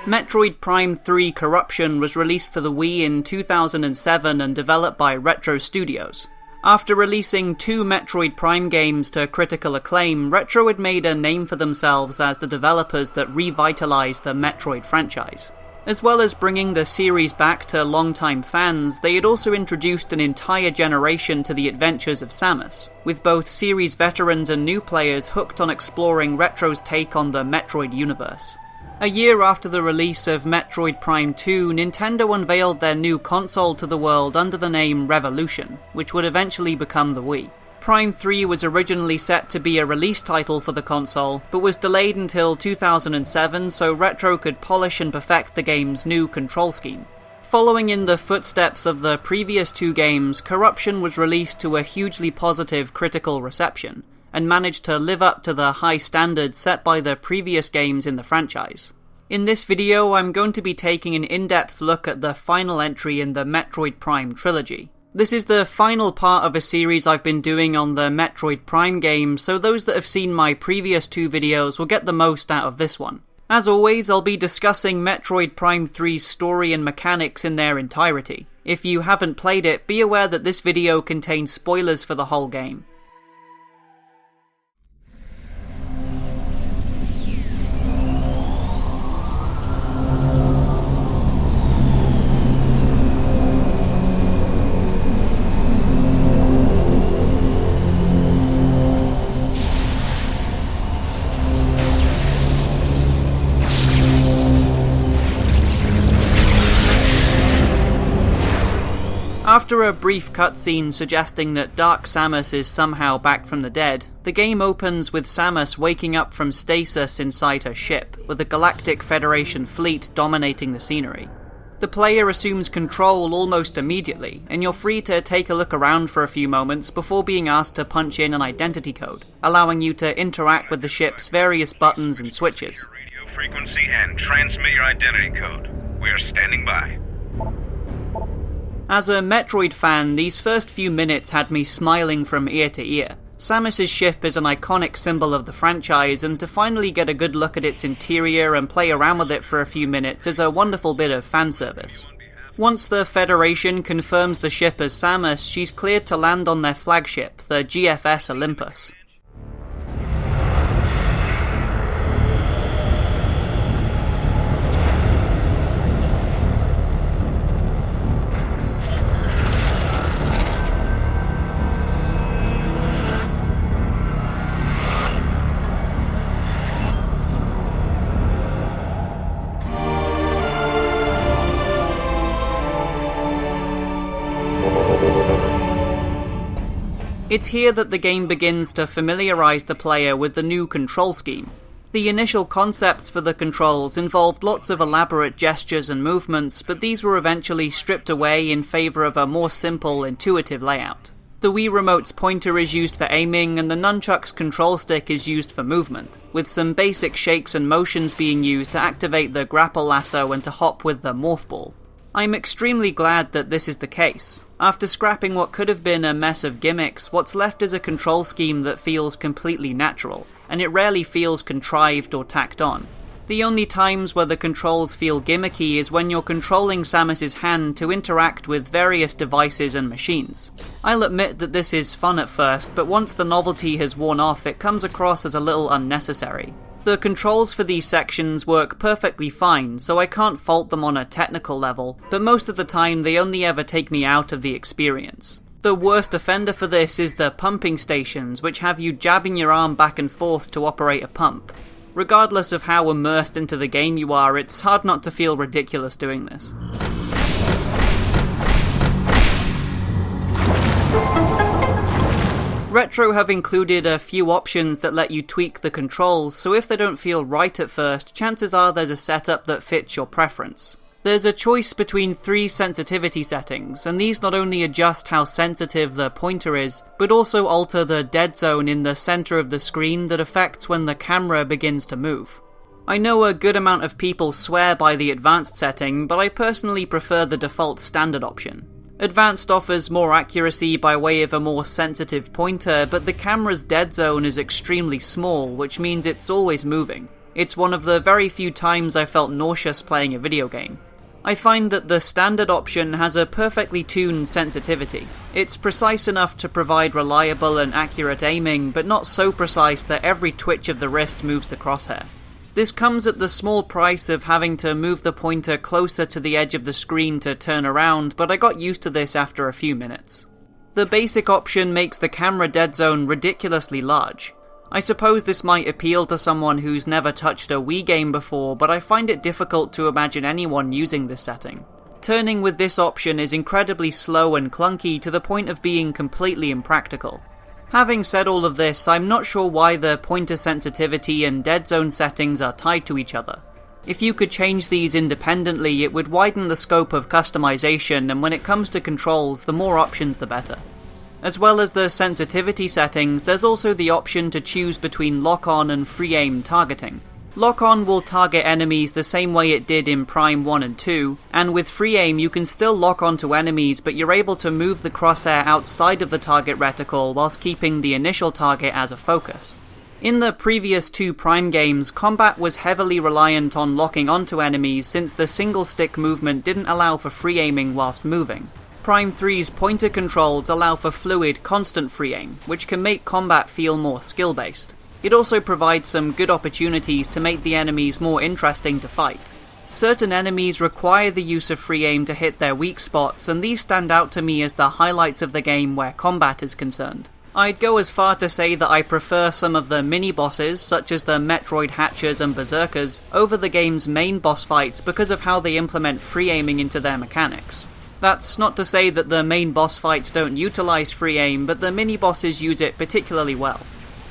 Metroid Prime 3 Corruption was released for the Wii in 2007 and developed by Retro Studios. After releasing 2 Metroid Prime games to critical acclaim, Retro had made a name for themselves as the developers that revitalized the Metroid franchise. As well as bringing the series back to longtime fans, they had also introduced an entire generation to the adventures of Samus, with both series veterans and new players hooked on exploring Retro's take on the Metroid universe. A year after the release of Metroid Prime 2, Nintendo unveiled their new console to the world under the name Revolution, which would eventually become the Wii. Prime 3 was originally set to be a release title for the console, but was delayed until 2007 so Retro could polish and perfect the game's new control scheme. Following in the footsteps of the previous 2 games, Corruption was released to a hugely positive critical reception, and managed to live up to the high standards set by the previous games in the franchise. In this video, I'm going to be taking an in-depth look at the final entry in the Metroid Prime Trilogy. This is the final part of a series I've been doing on the Metroid Prime games, so those that have seen my previous 2 videos will get the most out of this one. As always, I'll be discussing Metroid Prime 3's story and mechanics in their entirety. If you haven't played it, be aware that this video contains spoilers for the whole game. After a brief cutscene suggesting that Dark Samus is somehow back from the dead, the game opens with Samus waking up from stasis inside her ship, with a Galactic Federation fleet dominating the scenery. The player assumes control almost immediately, and you're free to take a look around for a few moments before being asked to punch in an identity code, allowing you to interact with the ship's various buttons and switches. Radio frequency and transmit your identity code. We are standing by. As a Metroid fan, these first few minutes had me smiling from ear to ear. Samus' ship is an iconic symbol of the franchise, and to finally get a good look at its interior and play around with it for a few minutes is a wonderful bit of fanservice. Once the Federation confirms the ship as Samus, she's cleared to land on their flagship, the GFS Olympus. It's here that the game begins to familiarise the player with the new control scheme. The initial concepts for the controls involved lots of elaborate gestures and movements, but these were eventually stripped away in favour of a more simple, intuitive layout. The Wii Remote's pointer is used for aiming, and the nunchuck's control stick is used for movement, with some basic shakes and motions being used to activate the grapple lasso and to hop with the Morph Ball. I'm extremely glad that this is the case. After scrapping what could have been a mess of gimmicks, what's left is a control scheme that feels completely natural, and it rarely feels contrived or tacked on. The only times where the controls feel gimmicky is when you're controlling Samus's hand to interact with various devices and machines. I'll admit that this is fun at first, but once the novelty has worn off, it comes across as a little unnecessary. The controls for these sections work perfectly fine, so I can't fault them on a technical level, but most of the time they only ever take me out of the experience. The worst offender for this is the pumping stations, which have you jabbing your arm back and forth to operate a pump. Regardless of how immersed into the game you are, it's hard not to feel ridiculous doing this. Retro have included a few options that let you tweak the controls, so if they don't feel right at first, chances are there's a setup that fits your preference. There's a choice between 3 sensitivity settings, and these not only adjust how sensitive the pointer is, but also alter the dead zone in the center of the screen that affects when the camera begins to move. I know a good amount of people swear by the advanced setting, but I personally prefer the default standard option. Advanced offers more accuracy by way of a more sensitive pointer, but the camera's dead zone is extremely small, which means it's always moving. It's one of the very few times I felt nauseous playing a video game. I find that the standard option has a perfectly tuned sensitivity. It's precise enough to provide reliable and accurate aiming, but not so precise that every twitch of the wrist moves the crosshair. This comes at the small price of having to move the pointer closer to the edge of the screen to turn around, but I got used to this after a few minutes. The basic option makes the camera dead zone ridiculously large. I suppose this might appeal to someone who's never touched a Wii game before, but I find it difficult to imagine anyone using this setting. Turning with this option is incredibly slow and clunky to the point of being completely impractical. Having said all of this, I'm not sure why the pointer sensitivity and dead zone settings are tied to each other. If you could change these independently, it would widen the scope of customization, and when it comes to controls, the more options the better. As well as the sensitivity settings, there's also the option to choose between lock-on and free aim targeting. Lock-on will target enemies the same way it did in Prime 1 and 2, and with free aim you can still lock onto enemies, but you're able to move the crosshair outside of the target reticle whilst keeping the initial target as a focus. In the previous two Prime games, combat was heavily reliant on locking onto enemies since the single stick movement didn't allow for free aiming whilst moving. Prime 3's pointer controls allow for fluid, constant free aim, which can make combat feel more skill-based. It also provides some good opportunities to make the enemies more interesting to fight. Certain enemies require the use of free aim to hit their weak spots, and these stand out to me as the highlights of the game where combat is concerned. I'd go as far to say that I prefer some of the mini-bosses, such as the Metroid Hatchers and Berserkers, over the game's main boss fights because of how they implement free aiming into their mechanics. That's not to say that the main boss fights don't utilize free aim, but the mini-bosses use it particularly well.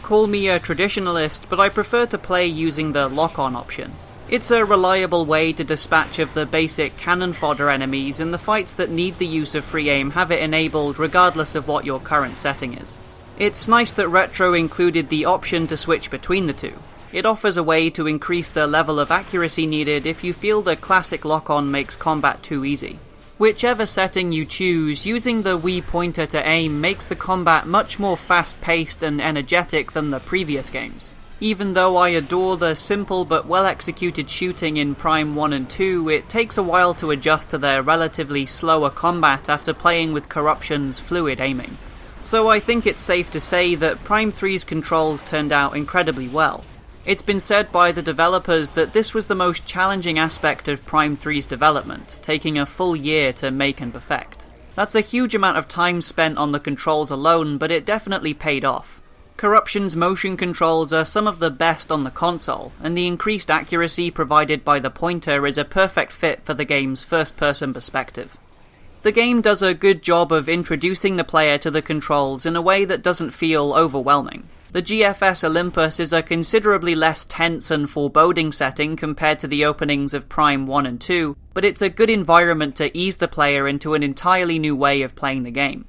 Call me a traditionalist, but I prefer to play using the lock-on option. It's a reliable way to dispatch of the basic cannon fodder enemies, and the fights that need the use of free aim have it enabled regardless of what your current setting is. It's nice that Retro included the option to switch between the two. It offers a way to increase the level of accuracy needed if you feel the classic lock-on makes combat too easy. Whichever setting you choose, using the Wii pointer to aim makes the combat much more fast-paced and energetic than the previous games. Even though I adore the simple but well-executed shooting in Prime 1 and 2, it takes a while to adjust to their relatively slower combat after playing with Corruption's fluid aiming. So I think it's safe to say that Prime 3's controls turned out incredibly well. It's been said by the developers that this was the most challenging aspect of Prime 3's development, taking a full year to make and perfect. That's a huge amount of time spent on the controls alone, but it definitely paid off. Corruption's motion controls are some of the best on the console, and the increased accuracy provided by the pointer is a perfect fit for the game's first-person perspective. The game does a good job of introducing the player to the controls in a way that doesn't feel overwhelming. The GFS Olympus is a considerably less tense and foreboding setting compared to the openings of Prime 1 and 2, but it's a good environment to ease the player into an entirely new way of playing the game.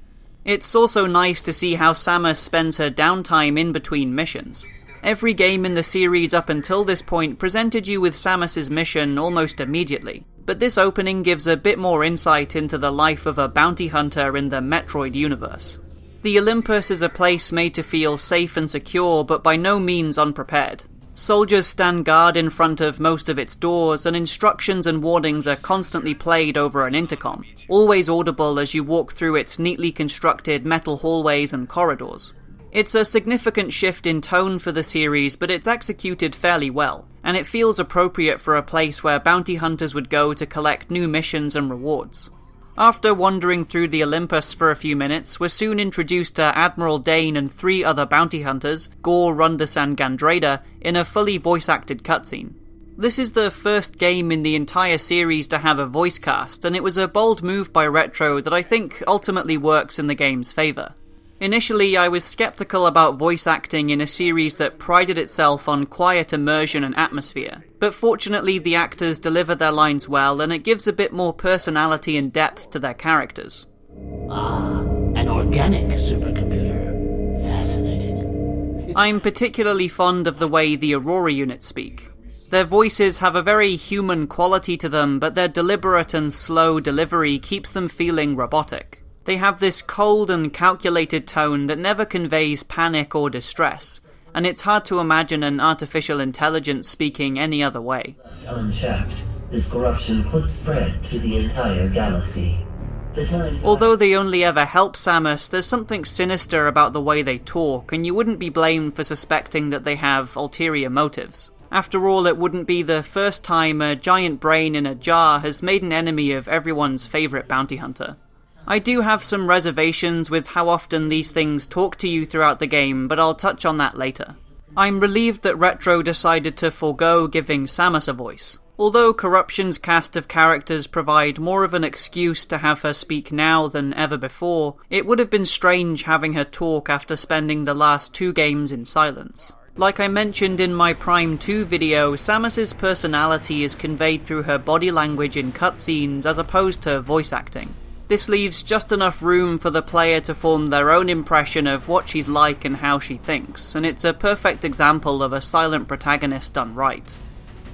It's also nice to see how Samus spends her downtime in between missions. Every game in the series up until this point presented you with Samus's mission almost immediately, but this opening gives a bit more insight into the life of a bounty hunter in the Metroid universe. The Olympus is a place made to feel safe and secure, but by no means unprepared. Soldiers stand guard in front of most of its doors, and instructions and warnings are constantly played over an intercom, always audible as you walk through its neatly constructed metal hallways and corridors. It's a significant shift in tone for the series, but it's executed fairly well, and it feels appropriate for a place where bounty hunters would go to collect new missions and rewards. After wandering through the Olympus for a few minutes, we're soon introduced to Admiral Dane and 3 other bounty hunters, Gore, Rundus and Gandreda, in a fully voice-acted cutscene. This is the first game in the entire series to have a voice cast, and it was a bold move by Retro that I think ultimately works in the game's favour. Initially, I was skeptical about voice acting in a series that prided itself on quiet immersion and atmosphere, but fortunately the actors deliver their lines well, and it gives a bit more personality and depth to their characters. Ah, an organic supercomputer. Fascinating. I'm particularly fond of the way the Aurora units speak. Their voices have a very human quality to them, but their deliberate and slow delivery keeps them feeling robotic. They have this cold and calculated tone that never conveys panic or distress, and it's hard to imagine an artificial intelligence speaking any other way. Unchecked, this corruption could spread to the entire galaxy. Although they only ever help Samus, there's something sinister about the way they talk, and you wouldn't be blamed for suspecting that they have ulterior motives. After all, it wouldn't be the first time a giant brain in a jar has made an enemy of everyone's favourite bounty hunter. I do have some reservations with how often these things talk to you throughout the game, but I'll touch on that later. I'm relieved that Retro decided to forego giving Samus a voice. Although Corruption's cast of characters provide more of an excuse to have her speak now than ever before, it would have been strange having her talk after spending the last 2 games in silence. Like I mentioned in my Prime 2 video, Samus's personality is conveyed through her body language in cutscenes as opposed to voice acting. This leaves just enough room for the player to form their own impression of what she's like and how she thinks, and it's a perfect example of a silent protagonist done right.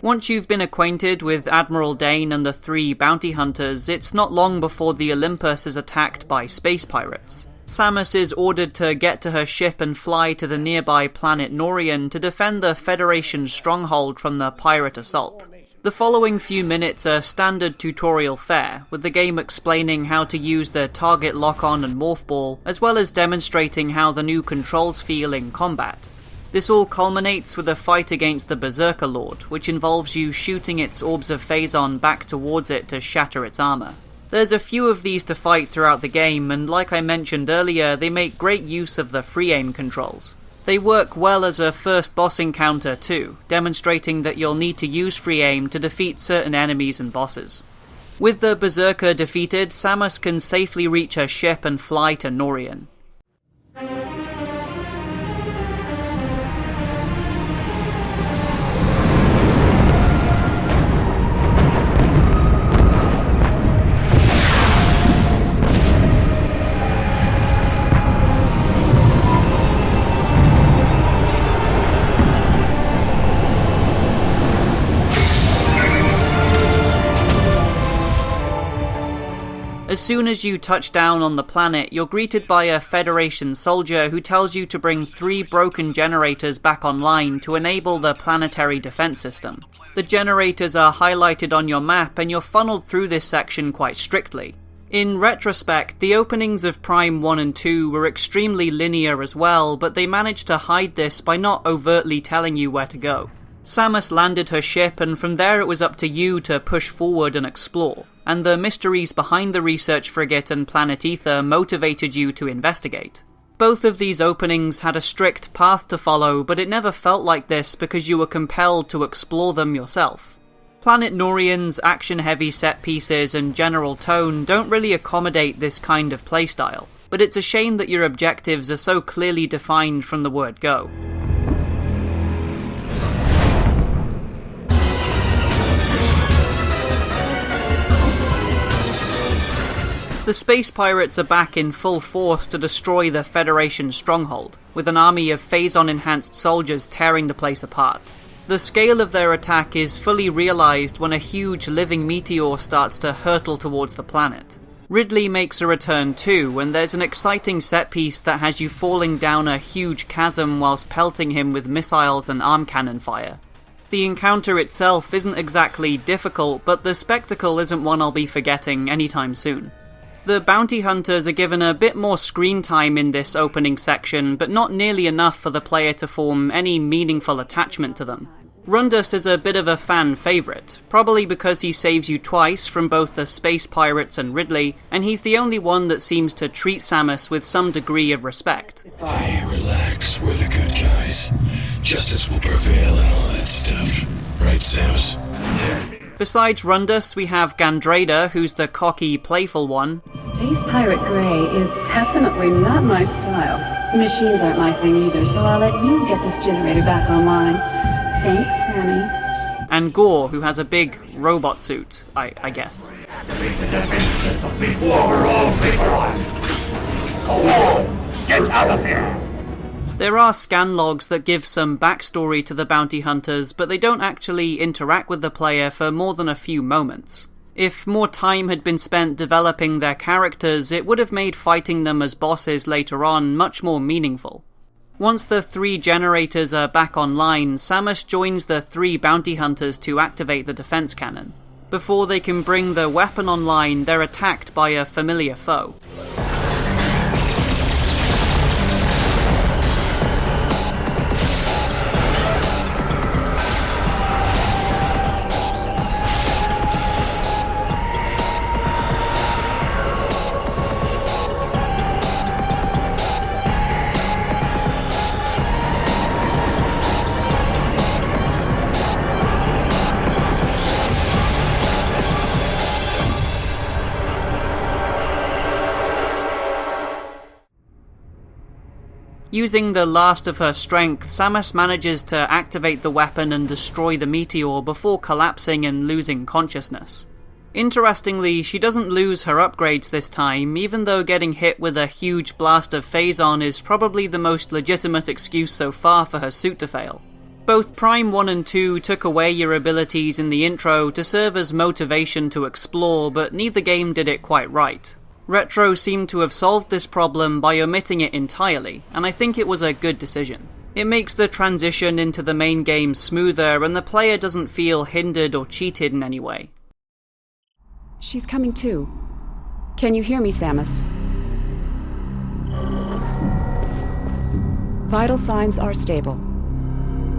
Once you've been acquainted with Admiral Dane and the 3 bounty hunters, it's not long before the Olympus is attacked by space pirates. Samus is ordered to get to her ship and fly to the nearby planet Norian to defend the Federation stronghold from the pirate assault. The following few minutes are standard tutorial fare, with the game explaining how to use the target lock-on and Morph Ball, as well as demonstrating how the new controls feel in combat. This all culminates with a fight against the Berserker Lord, which involves you shooting its orbs of phazon back towards it to shatter its armor. There's a few of these to fight throughout the game, and like I mentioned earlier, they make great use of the free aim controls. They work well as a first boss encounter too, demonstrating that you'll need to use free aim to defeat certain enemies and bosses. With the Berserker defeated, Samus can safely reach her ship and fly to Norian. As soon as you touch down on the planet, you're greeted by a Federation soldier who tells you to bring 3 broken generators back online to enable the planetary defense system. The generators are highlighted on your map, and you're funneled through this section quite strictly. In retrospect, the openings of Prime 1 and 2 were extremely linear as well, but they managed to hide this by not overtly telling you where to go. Samus landed her ship, and from there it was up to you to push forward and explore, and the mysteries behind the research frigate and Planet Ether motivated you to investigate. Both of these openings had a strict path to follow, but it never felt like this because you were compelled to explore them yourself. Planet Norian's action-heavy set pieces and general tone don't really accommodate this kind of playstyle, but it's a shame that your objectives are so clearly defined from the word go. The space pirates are back in full force to destroy the Federation stronghold, with an army of phazon-enhanced soldiers tearing the place apart. The scale of their attack is fully realized when a huge living meteor starts to hurtle towards the planet. Ridley makes a return too, and there's an exciting set piece that has you falling down a huge chasm whilst pelting him with missiles and arm cannon fire. The encounter itself isn't exactly difficult, but the spectacle isn't one I'll be forgetting anytime soon. The bounty hunters are given a bit more screen time in this opening section, but not nearly enough for the player to form any meaningful attachment to them. Rundus is a bit of a fan favourite, probably because he saves you twice from both the space pirates and Ridley, and he's the only one that seems to treat Samus with some degree of respect. Hey, relax, we're the good guys. Justice will prevail and all that stuff. Right, Samus? Besides Rundus, we have Gandrada, who's the cocky, playful one. Space Pirate Grey is definitely not my style. Machines aren't my thing either, so I'll let you get this generator back online. Thanks, Sammy. And Gore, who has a big robot suit, I guess. Activate the defense system before we're all vaporized. Go on! Get out of here! There are scan logs that give some backstory to the bounty hunters, but they don't actually interact with the player for more than a few moments. If more time had been spent developing their characters, it would have made fighting them as bosses later on much more meaningful. Once the 3 generators are back online, Samus joins the 3 bounty hunters to activate the defense cannon. Before they can bring the weapon online, they're attacked by a familiar foe. Using the last of her strength, Samus manages to activate the weapon and destroy the meteor before collapsing and losing consciousness. Interestingly, she doesn't lose her upgrades this time, even though getting hit with a huge blast of phazon is probably the most legitimate excuse so far for her suit to fail. Both Prime 1 and 2 took away your abilities in the intro to serve as motivation to explore, but neither game did it quite right. Retro seemed to have solved this problem by omitting it entirely, and I think it was a good decision. It makes the transition into the main game smoother, and the player doesn't feel hindered or cheated in any way. She's coming too. Can you hear me, Samus? Vital signs are stable.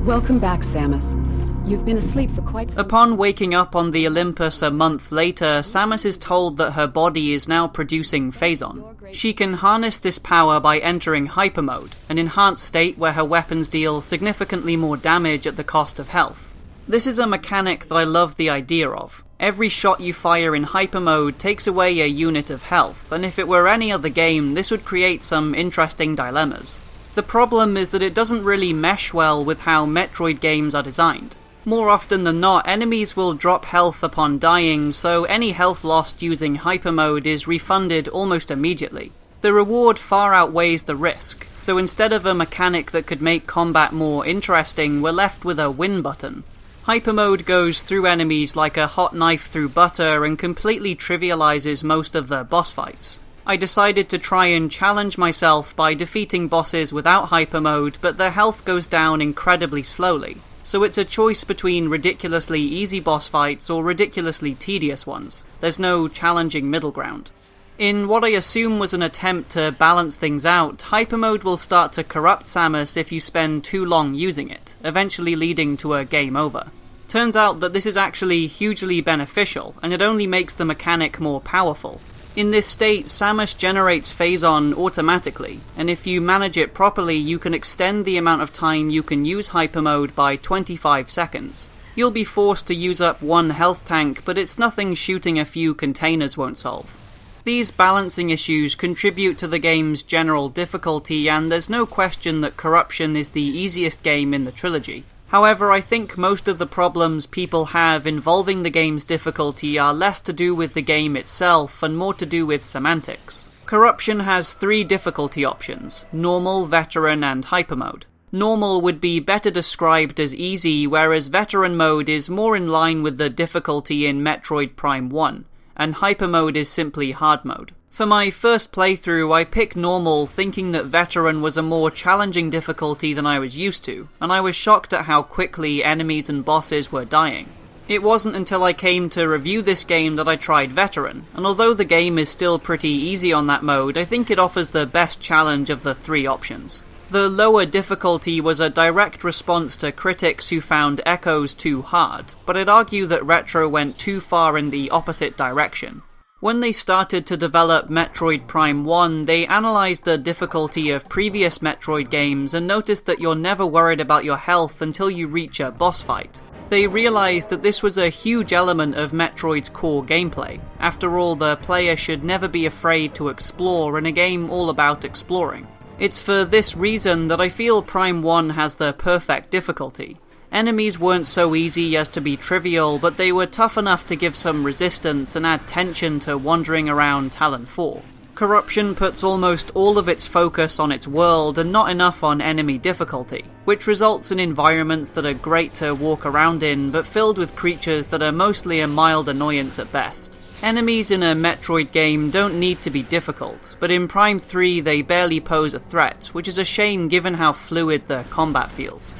Welcome back, Samus. You've been asleep for quite some time. Upon waking up on the Olympus a month later, Samus is told that her body is now producing phazon. She can harness this power by entering hyper mode, an enhanced state where her weapons deal significantly more damage at the cost of health. This is a mechanic that I love the idea of. Every shot you fire in hyper mode takes away a unit of health, and if it were any other game, this would create some interesting dilemmas. The problem is that it doesn't really mesh well with how Metroid games are designed. More often than not, enemies will drop health upon dying, so any health lost using hyper mode is refunded almost immediately. The reward far outweighs the risk, so instead of a mechanic that could make combat more interesting, we're left with a win button. Hyper mode goes through enemies like a hot knife through butter and completely trivializes most of the boss fights. I decided to try and challenge myself by defeating bosses without hyper mode, but their health goes down incredibly slowly. So it's a choice between ridiculously easy boss fights or ridiculously tedious ones. There's no challenging middle ground. In what I assume was an attempt to balance things out, hyper mode will start to corrupt Samus if you spend too long using it, eventually leading to a game over. Turns out that this is actually hugely beneficial, and it only makes the mechanic more powerful. In this state, Samus generates phazon automatically, and if you manage it properly, you can extend the amount of time you can use hyper mode by 25 seconds. You'll be forced to use up one health tank, but it's nothing shooting a few containers won't solve. These balancing issues contribute to the game's general difficulty, and there's no question that Corruption is the easiest game in the trilogy. However, I think most of the problems people have involving the game's difficulty are less to do with the game itself and more to do with semantics. Corruption has 3 difficulty options: normal, veteran, and hyper mode. Normal would be better described as easy, whereas veteran mode is more in line with the difficulty in Metroid Prime 1, and hyper mode is simply hard mode. For my first playthrough, I picked normal thinking that veteran was a more challenging difficulty than I was used to, and I was shocked at how quickly enemies and bosses were dying. It wasn't until I came to review this game that I tried veteran, and although the game is still pretty easy on that mode, I think it offers the best challenge of the 3 options. The lower difficulty was a direct response to critics who found Echoes too hard, but I'd argue that Retro went too far in the opposite direction. When they started to develop Metroid Prime 1, they analysed the difficulty of previous Metroid games and noticed that you're never worried about your health until you reach a boss fight. They realised that this was a huge element of Metroid's core gameplay. After all, the player should never be afraid to explore in a game all about exploring. It's for this reason that I feel Prime 1 has the perfect difficulty. Enemies weren't so easy as to be trivial, but they were tough enough to give some resistance and add tension to wandering around Talon 4. Corruption puts almost all of its focus on its world and not enough on enemy difficulty, which results in environments that are great to walk around in but filled with creatures that are mostly a mild annoyance at best. Enemies in a Metroid game don't need to be difficult, but in Prime 3 they barely pose a threat, which is a shame given how fluid the combat feels.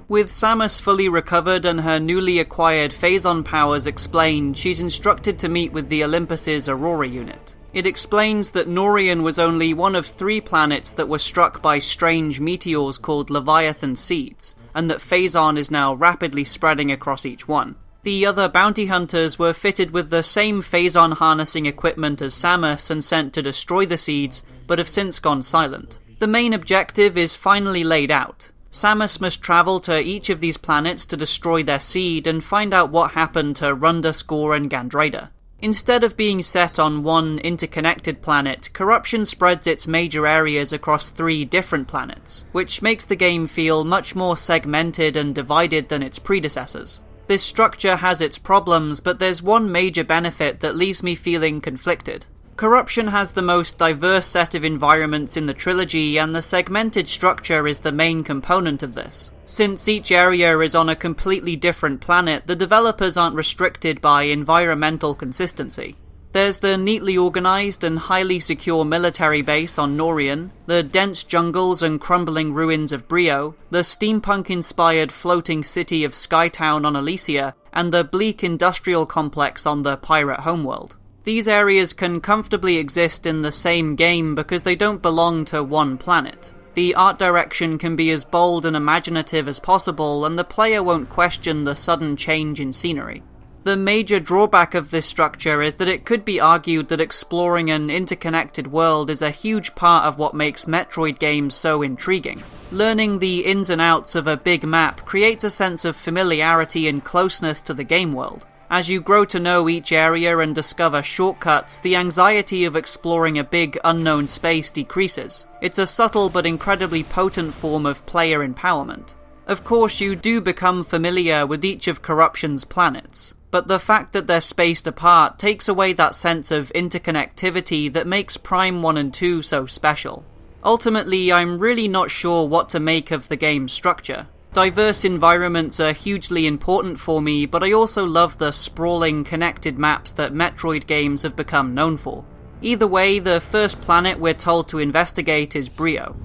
With Samus fully recovered and her newly acquired phazon powers explained, she's instructed to meet with the Olympus's Aurora unit. It explains that Norian was only one of 3 planets that were struck by strange meteors called Leviathan seeds, and that phazon is now rapidly spreading across each one. The other bounty hunters were fitted with the same phazon harnessing equipment as Samus and sent to destroy the seeds, but have since gone silent. The main objective is finally laid out. Samus must travel to each of these planets to destroy their seed and find out what happened to Runda, Score and Gandrada. Instead of being set on one interconnected planet, Corruption spreads its major areas across 3 different planets, which makes the game feel much more segmented and divided than its predecessors. This structure has its problems, but there's one major benefit that leaves me feeling conflicted. Corruption has the most diverse set of environments in the trilogy, and the segmented structure is the main component of this. Since each area is on a completely different planet, the developers aren't restricted by environmental consistency. There's the neatly organized and highly secure military base on Norian, the dense jungles and crumbling ruins of Brio, the steampunk-inspired floating city of Skytown on Alicia, and the bleak industrial complex on the pirate homeworld. These areas can comfortably exist in the same game because they don't belong to one planet. The art direction can be as bold and imaginative as possible, and the player won't question the sudden change in scenery. The major drawback of this structure is that it could be argued that exploring an interconnected world is a huge part of what makes Metroid games so intriguing. Learning the ins and outs of a big map creates a sense of familiarity and closeness to the game world. As you grow to know each area and discover shortcuts, the anxiety of exploring a big, unknown space decreases. It's a subtle but incredibly potent form of player empowerment. Of course, you do become familiar with each of Corruption's planets, but the fact that they're spaced apart takes away that sense of interconnectivity that makes Prime 1 and 2 so special. Ultimately, I'm really not sure what to make of the game's structure. Diverse environments are hugely important for me, but I also love the sprawling, connected maps that Metroid games have become known for. Either way, the first planet we're told to investigate is Brio.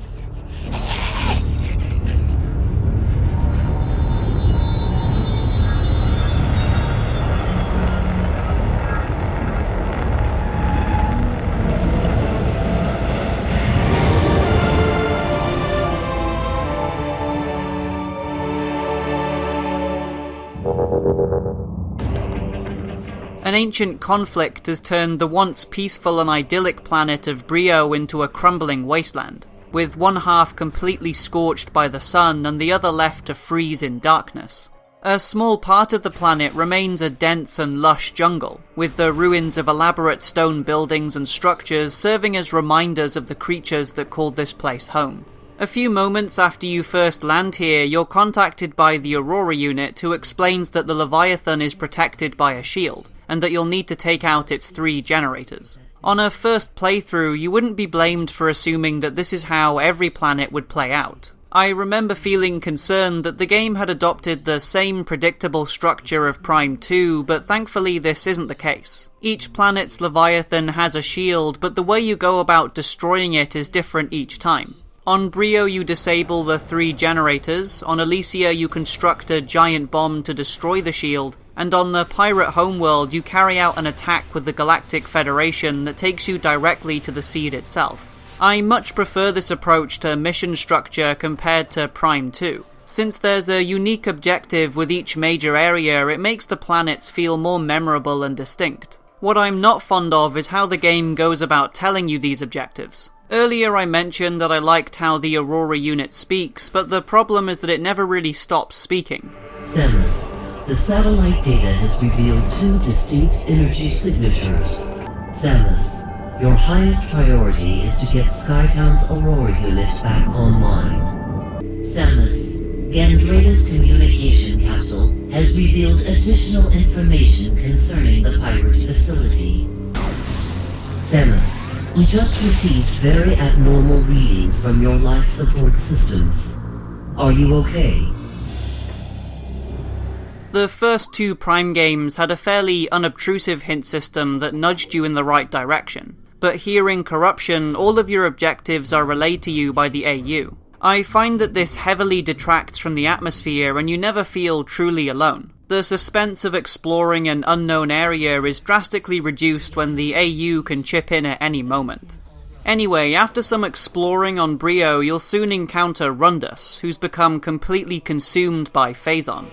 An ancient conflict has turned the once peaceful and idyllic planet of Brio into a crumbling wasteland, with one half completely scorched by the sun and the other left to freeze in darkness. A small part of the planet remains a dense and lush jungle, with the ruins of elaborate stone buildings and structures serving as reminders of the creatures that called this place home. A few moments after you first land here, you're contacted by the Aurora unit, who explains that the Leviathan is protected by a shield, and that you'll need to take out its 3 generators. On a first playthrough, you wouldn't be blamed for assuming that this is how every planet would play out. I remember feeling concerned that the game had adopted the same predictable structure of Prime 2, but thankfully this isn't the case. Each planet's Leviathan has a shield, but the way you go about destroying it is different each time. On Brio you disable the 3 generators, on Alicia you construct a giant bomb to destroy the shield, and on the pirate homeworld you carry out an attack with the Galactic Federation that takes you directly to the seed itself. I much prefer this approach to mission structure compared to Prime 2. Since there's a unique objective with each major area, it makes the planets feel more memorable and distinct. What I'm not fond of is how the game goes about telling you these objectives. Earlier I mentioned that I liked how the Aurora unit speaks, but the problem is that it never really stops speaking. Samus, the satellite data has revealed 2 distinct energy signatures. Samus, your highest priority is to get Skytown's Aurora unit back online. Samus, Gandrada's communication capsule has has revealed additional information concerning the pirate facility. Samus, we just received very abnormal readings from your life support systems. Are you okay? The first two Prime games had a fairly unobtrusive hint system that nudged you in the right direction, but here in Corruption, all of your objectives are relayed to you by the AU. I find that this heavily detracts from the atmosphere and you never feel truly alone. The suspense of exploring an unknown area is drastically reduced when the AU can chip in at any moment. Anyway, after some exploring on Brio, you'll soon encounter Rundus, who's become completely consumed by Phazon.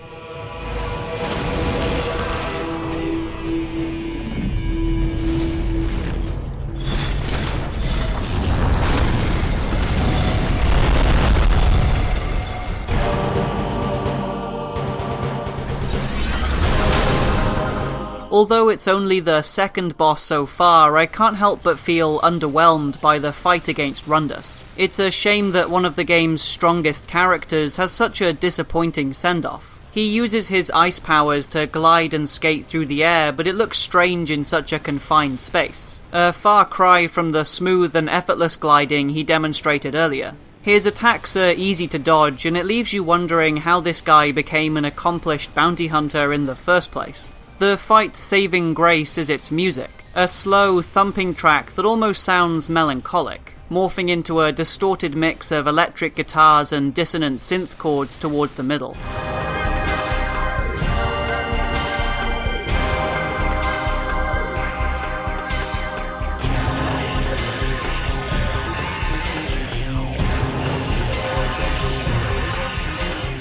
Although it's only the second boss so far, I can't help but feel underwhelmed by the fight against Rundus. It's a shame that one of the game's strongest characters has such a disappointing send-off. He uses his ice powers to glide and skate through the air, but it looks strange in such a confined space. A far cry from the smooth and effortless gliding he demonstrated earlier. His attacks are easy to dodge, and it leaves you wondering how this guy became an accomplished bounty hunter in the first place. The fight's saving grace is its music, a slow, thumping track that almost sounds melancholic, morphing into a distorted mix of electric guitars and dissonant synth chords towards the middle.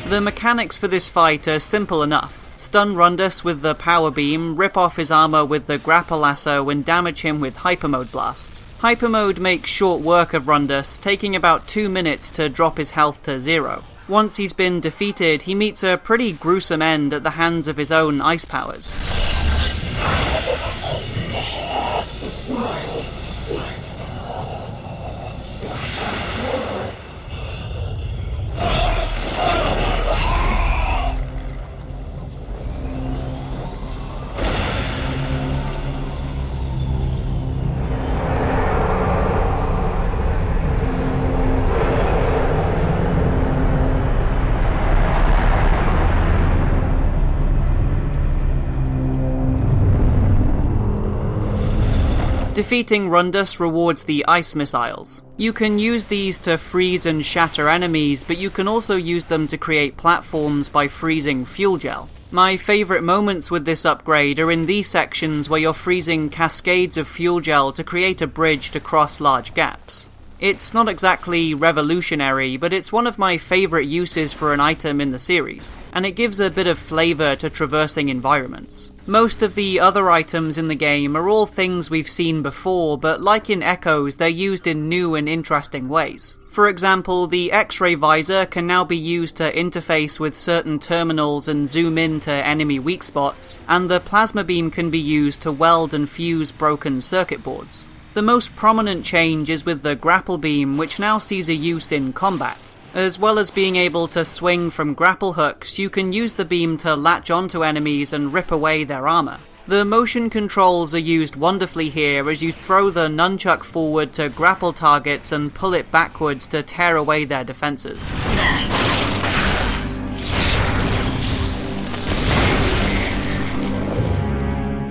The mechanics for this fight are simple enough. Stun Rundus with the power beam, rip off his armor with the grapple lasso, and damage him with hypermode blasts. Hypermode makes short work of Rundus, taking about 2 minutes to drop his health to 0. Once he's been defeated, he meets a pretty gruesome end at the hands of his own ice powers. Defeating Rundus rewards the ice missiles. You can use these to freeze and shatter enemies, but you can also use them to create platforms by freezing fuel gel. My favourite moments with this upgrade are in these sections where you're freezing cascades of fuel gel to create a bridge to cross large gaps. It's not exactly revolutionary, but it's one of my favourite uses for an item in the series, and it gives a bit of flavour to traversing environments. Most of the other items in the game are all things we've seen before, but like in Echoes, they're used in new and interesting ways. For example, the X-ray visor can now be used to interface with certain terminals and zoom in to enemy weak spots, and the plasma beam can be used to weld and fuse broken circuit boards. The most prominent change is with the grapple beam, which now sees a use in combat. As well as being able to swing from grapple hooks, you can use the beam to latch onto enemies and rip away their armor. The motion controls are used wonderfully here as you throw the nunchuck forward to grapple targets and pull it backwards to tear away their defenses.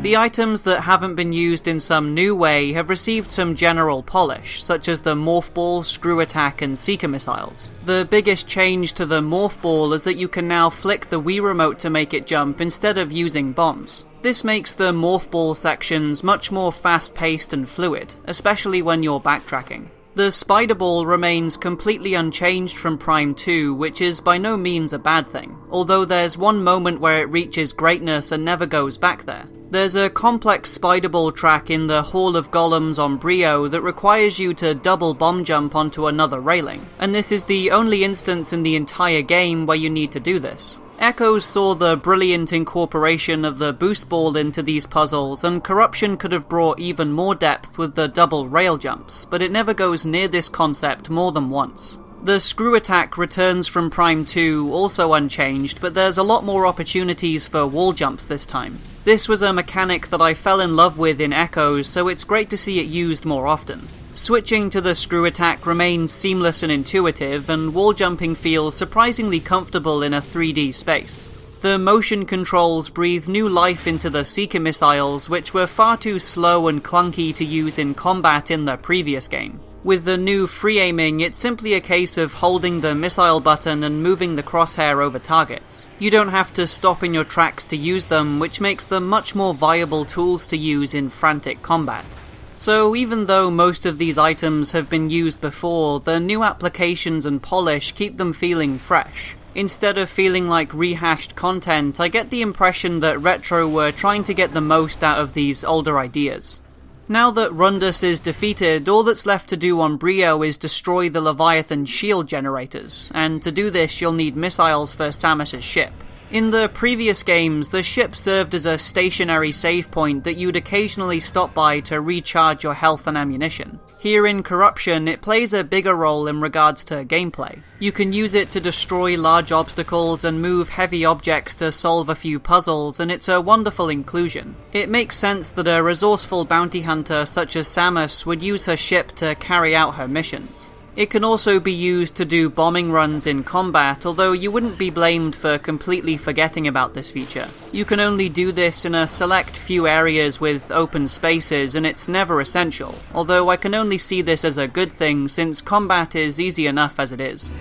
The items that haven't been used in some new way have received some general polish, such as the Morph Ball, Screwattack, and Seeker missiles. The biggest change to the Morph Ball is that you can now flick the Wii Remote to make it jump instead of using bombs. This makes the Morph Ball sections much more fast-paced and fluid, especially when you're backtracking. The Spider Ball remains completely unchanged from Prime 2, which is by no means a bad thing, although there's one moment where it reaches greatness and never goes back there. There's a complex Spider Ball track in the Hall of Golems on Brio that requires you to double bomb jump onto another railing, and this is the only instance in the entire game where you need to do this. Echoes saw the brilliant incorporation of the boost ball into these puzzles, and Corruption could have brought even more depth with the double rail jumps, but it never goes near this concept more than once. The Screwattack returns from Prime 2, also unchanged, but there's a lot more opportunities for wall jumps this time. This was a mechanic that I fell in love with in Echoes, so it's great to see it used more often. Switching to the Screwattack remains seamless and intuitive, and wall jumping feels surprisingly comfortable in a 3D space. The motion controls breathe new life into the Seeker missiles, which were far too slow and clunky to use in combat in the previous game. With the new free aiming, it's simply a case of holding the missile button and moving the crosshair over targets. You don't have to stop in your tracks to use them, which makes them much more viable tools to use in frantic combat. So even though most of these items have been used before, the new applications and polish keep them feeling fresh. Instead of feeling like rehashed content, I get the impression that Retro were trying to get the most out of these older ideas. Now that Rundus is defeated, all that's left to do on Brio is destroy the Leviathan shield generators, and to do this you'll need missiles for Samus's ship. In the previous games, the ship served as a stationary save point that you'd occasionally stop by to recharge your health and ammunition. Here in Corruption, it plays a bigger role in regards to gameplay. You can use it to destroy large obstacles and move heavy objects to solve a few puzzles, and it's a wonderful inclusion. It makes sense that a resourceful bounty hunter such as Samus would use her ship to carry out her missions. It can also be used to do bombing runs in combat, although you wouldn't be blamed for completely forgetting about this feature. You can only do this in a select few areas with open spaces, and it's never essential, although I can only see this as a good thing since combat is easy enough as it is.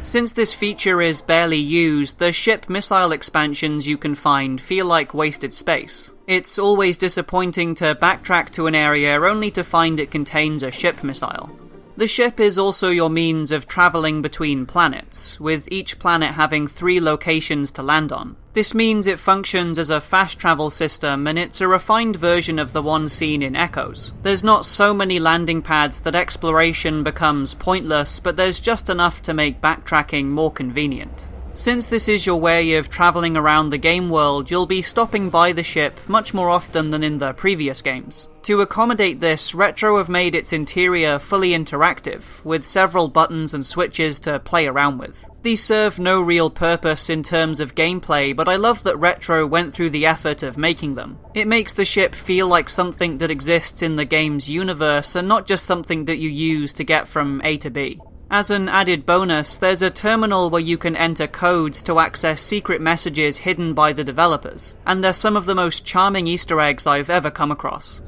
Since this feature is barely used, the ship missile expansions you can find feel like wasted space. It's always disappointing to backtrack to an area only to find it contains a ship missile. The ship is also your means of travelling between planets, with each planet having 3 locations to land on. This means it functions as a fast travel system, and it's a refined version of the one seen in Echoes. There's not so many landing pads that exploration becomes pointless, but there's just enough to make backtracking more convenient. Since this is your way of travelling around the game world, you'll be stopping by the ship much more often than in the previous games. To accommodate this, Retro have made its interior fully interactive, with several buttons and switches to play around with. These serve no real purpose in terms of gameplay, but I love that Retro went through the effort of making them. It makes the ship feel like something that exists in the game's universe and not just something that you use to get from A to B. As an added bonus, there's a terminal where you can enter codes to access secret messages hidden by the developers, and they're some of the most charming Easter eggs I've ever come across.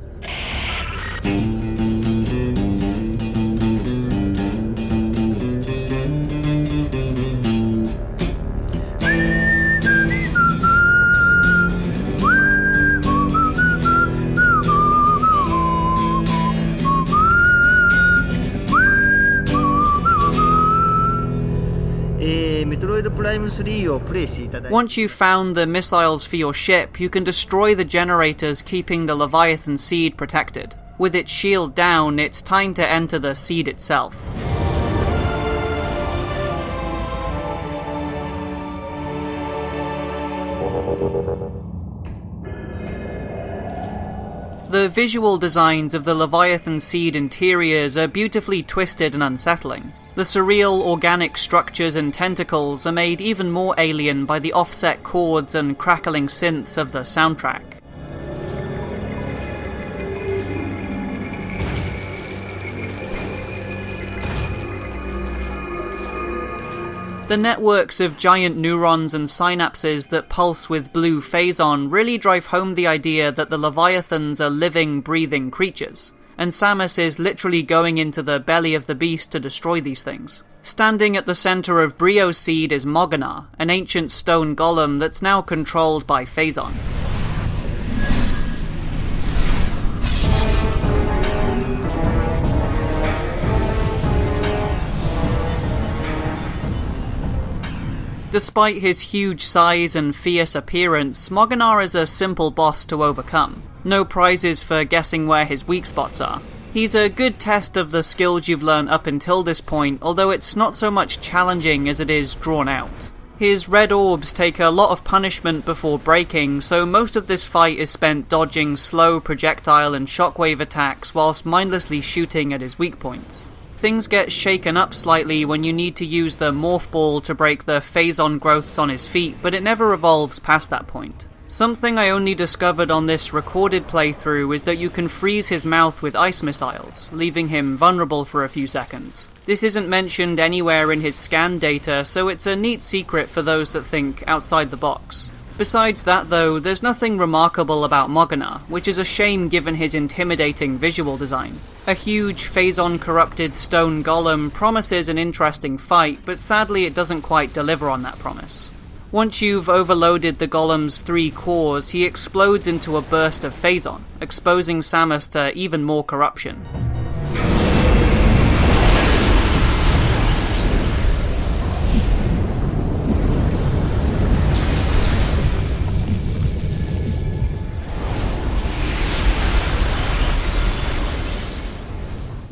Once you've found the missiles for your ship, you can destroy the generators keeping the Leviathan seed protected. With its shield down, it's time to enter the seed itself. The visual designs of the Leviathan seed interiors are beautifully twisted and unsettling. The surreal organic structures and tentacles are made even more alien by the offset chords and crackling synths of the soundtrack. The networks of giant neurons and synapses that pulse with blue phazon really drive home the idea that the Leviathans are living, breathing creatures, and Samus is literally going into the belly of the beast to destroy these things. Standing at the center of Brio's seed is Moganar, an ancient stone golem that's now controlled by phazon. Despite his huge size and fierce appearance, Moganar is a simple boss to overcome. No prizes for guessing where his weak spots are. He's a good test of the skills you've learned up until this point, although it's not so much challenging as it is drawn out. His red orbs take a lot of punishment before breaking, so most of this fight is spent dodging slow projectile and shockwave attacks whilst mindlessly shooting at his weak points. Things get shaken up slightly when you need to use the Morph Ball to break the phazon growths on his feet, but it never evolves past that point. Something I only discovered on this recorded playthrough is that you can freeze his mouth with ice missiles, leaving him vulnerable for a few seconds. This isn't mentioned anywhere in his scan data, so it's a neat secret for those that think outside the box. Besides that though, there's nothing remarkable about Mogana, which is a shame given his intimidating visual design. A huge phazon-corrupted stone golem promises an interesting fight, but sadly it doesn't quite deliver on that promise. Once you've overloaded the golem's 3 cores, he explodes into a burst of phazon, exposing Samus to even more corruption.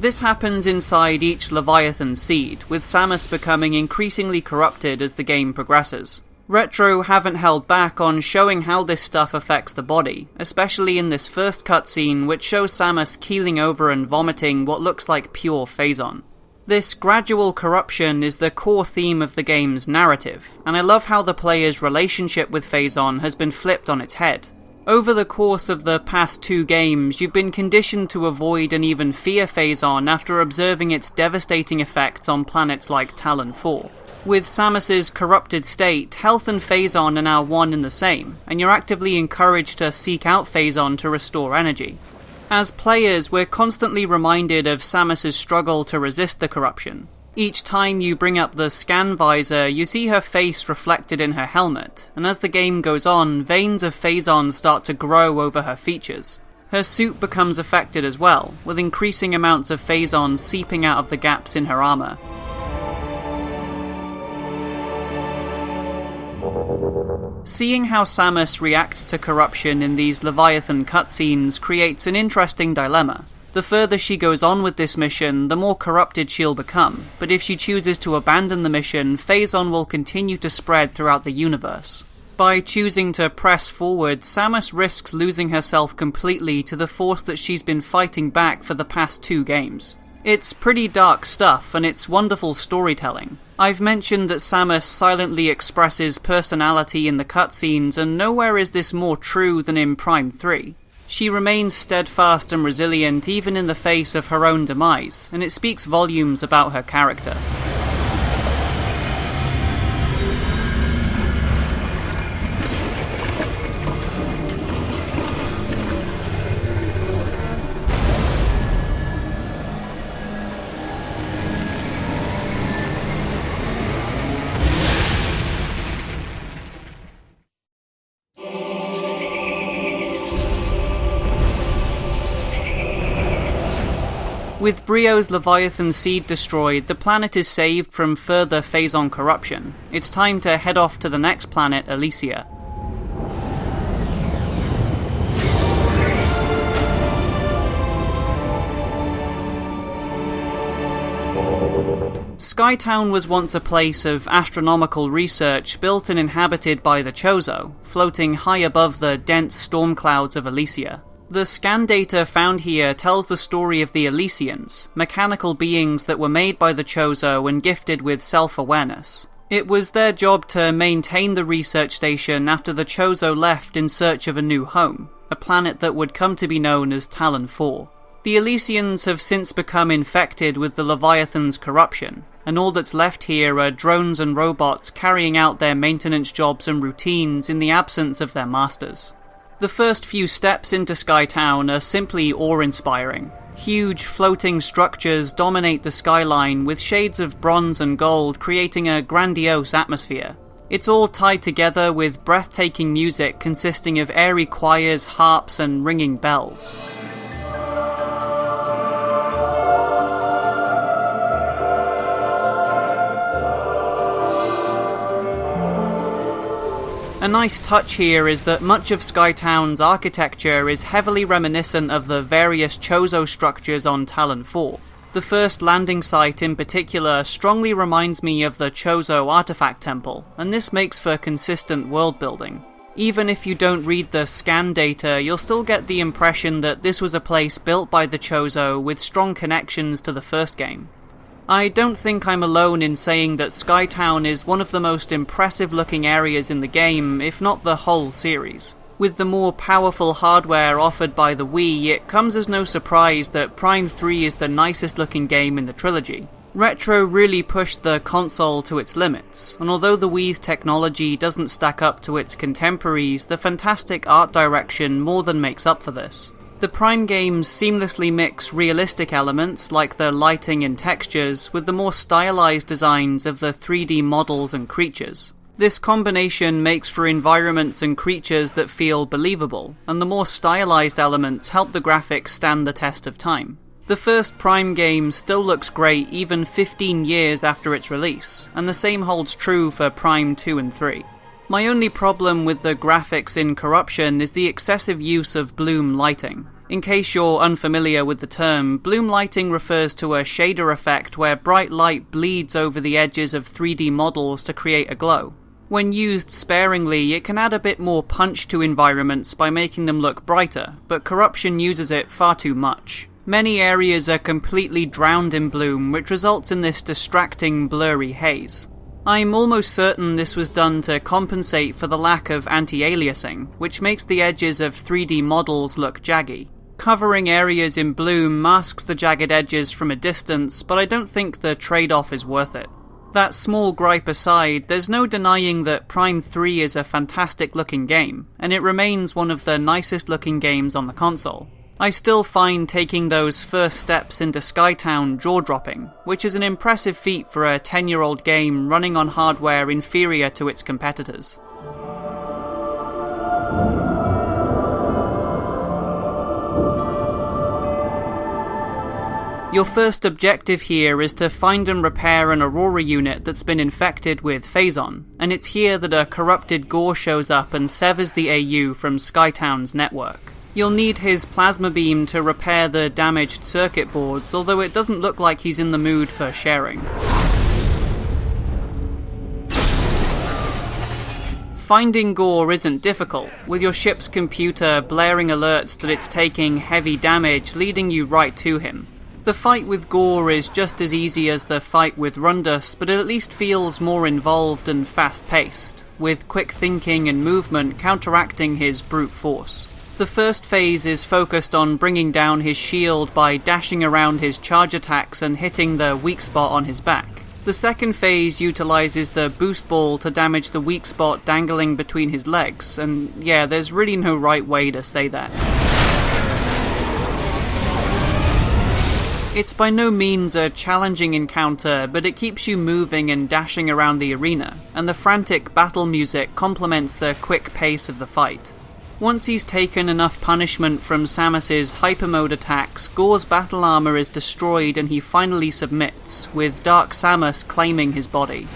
This happens inside each Leviathan seed, with Samus becoming increasingly corrupted as the game progresses. Retro haven't held back on showing how this stuff affects the body, especially in this first cutscene which shows Samus keeling over and vomiting what looks like pure phazon. This gradual corruption is the core theme of the game's narrative, and I love how the player's relationship with phazon has been flipped on its head. Over the course of the past 2 games, you've been conditioned to avoid and even fear phazon after observing its devastating effects on planets like Talon 4. With Samus's corrupted state, health and phazon are now one and the same, and you're actively encouraged to seek out phazon to restore energy. As players, we're constantly reminded of Samus's struggle to resist the corruption. Each time you bring up the scan visor, you see her face reflected in her helmet, and as the game goes on, veins of phazon start to grow over her features. Her suit becomes affected as well, with increasing amounts of phazon seeping out of the gaps in her armor. Seeing how Samus reacts to corruption in these Leviathan cutscenes creates an interesting dilemma. The further she goes on with this mission, the more corrupted she'll become, but if she chooses to abandon the mission, phazon will continue to spread throughout the universe. By choosing to press forward, Samus risks losing herself completely to the force that she's been fighting back for the past 2 games. It's pretty dark stuff, and it's wonderful storytelling. I've mentioned that Samus silently expresses personality in the cutscenes, and nowhere is this more true than in Prime 3. She remains steadfast and resilient even in the face of her own demise, and it speaks volumes about her character. With Brio's Leviathan seed destroyed, the planet is saved from further phazon corruption. It's time to head off to the next planet, Alicia. Skytown was once a place of astronomical research built and inhabited by the Chozo, floating high above the dense storm clouds of Alicia. The scan data found here tells the story of the Elysians, mechanical beings that were made by the Chozo and gifted with self-awareness. It was their job to maintain the research station after the Chozo left in search of a new home, a planet that would come to be known as Talon 4. The Elysians have since become infected with the Leviathan's corruption, and all that's left here are drones and robots carrying out their maintenance jobs and routines in the absence of their masters. The first few steps into Skytown are simply awe-inspiring. Huge floating structures dominate the skyline with shades of bronze and gold creating a grandiose atmosphere. It's all tied together with breathtaking music consisting of airy choirs, harps and ringing bells. A nice touch here is that much of Skytown's architecture is heavily reminiscent of the various Chozo structures on Talon 4. The first landing site in particular strongly reminds me of the Chozo Artifact Temple, and this makes for consistent world building. Even if you don't read the scan data, you'll still get the impression that this was a place built by the Chozo with strong connections to the first game. I don't think I'm alone in saying that Skytown is one of the most impressive looking areas in the game, if not the whole series. With the more powerful hardware offered by the Wii, it comes as no surprise that Prime 3 is the nicest looking game in the trilogy. Retro really pushed the console to its limits, and although the Wii's technology doesn't stack up to its contemporaries, the fantastic art direction more than makes up for this. The Prime games seamlessly mix realistic elements like the lighting and textures with the more stylized designs of the 3D models and creatures. This combination makes for environments and creatures that feel believable, and the more stylized elements help the graphics stand the test of time. The first Prime game still looks great even 15 years after its release, and the same holds true for Prime 2 and 3. My only problem with the graphics in Corruption is the excessive use of bloom lighting. In case you're unfamiliar with the term, bloom lighting refers to a shader effect where bright light bleeds over the edges of 3D models to create a glow. When used sparingly, it can add a bit more punch to environments by making them look brighter, but Corruption uses it far too much. Many areas are completely drowned in bloom, which results in this distracting, blurry haze. I'm almost certain this was done to compensate for the lack of anti-aliasing, which makes the edges of 3D models look jaggy. Covering areas in bloom masks the jagged edges from a distance, but I don't think the trade-off is worth it. That small gripe aside, there's no denying that Prime 3 is a fantastic looking game, and it remains one of the nicest looking games on the console. I still find taking those first steps into Skytown jaw-dropping, which is an impressive feat for a 10-year-old game running on hardware inferior to its competitors. Your first objective here is to find and repair an Aurora unit that's been infected with phazon, and it's here that a corrupted Gore shows up and severs the AU from Skytown's network. You'll need his plasma beam to repair the damaged circuit boards, although it doesn't look like he's in the mood for sharing. Finding Gore isn't difficult, with your ship's computer blaring alerts that it's taking heavy damage, leading you right to him. The fight with Gore is just as easy as the fight with Rundus, but it at least feels more involved and fast-paced, with quick thinking and movement counteracting his brute force. The first phase is focused on bringing down his shield by dashing around his charge attacks and hitting the weak spot on his back. The second phase utilizes the boost ball to damage the weak spot dangling between his legs, and yeah, there's really no right way to say that. It's by no means a challenging encounter, but it keeps you moving and dashing around the arena, and the frantic battle music complements the quick pace of the fight. Once he's taken enough punishment from Samus's hypermode attacks, Gore's battle armor is destroyed and he finally submits, with Dark Samus claiming his body.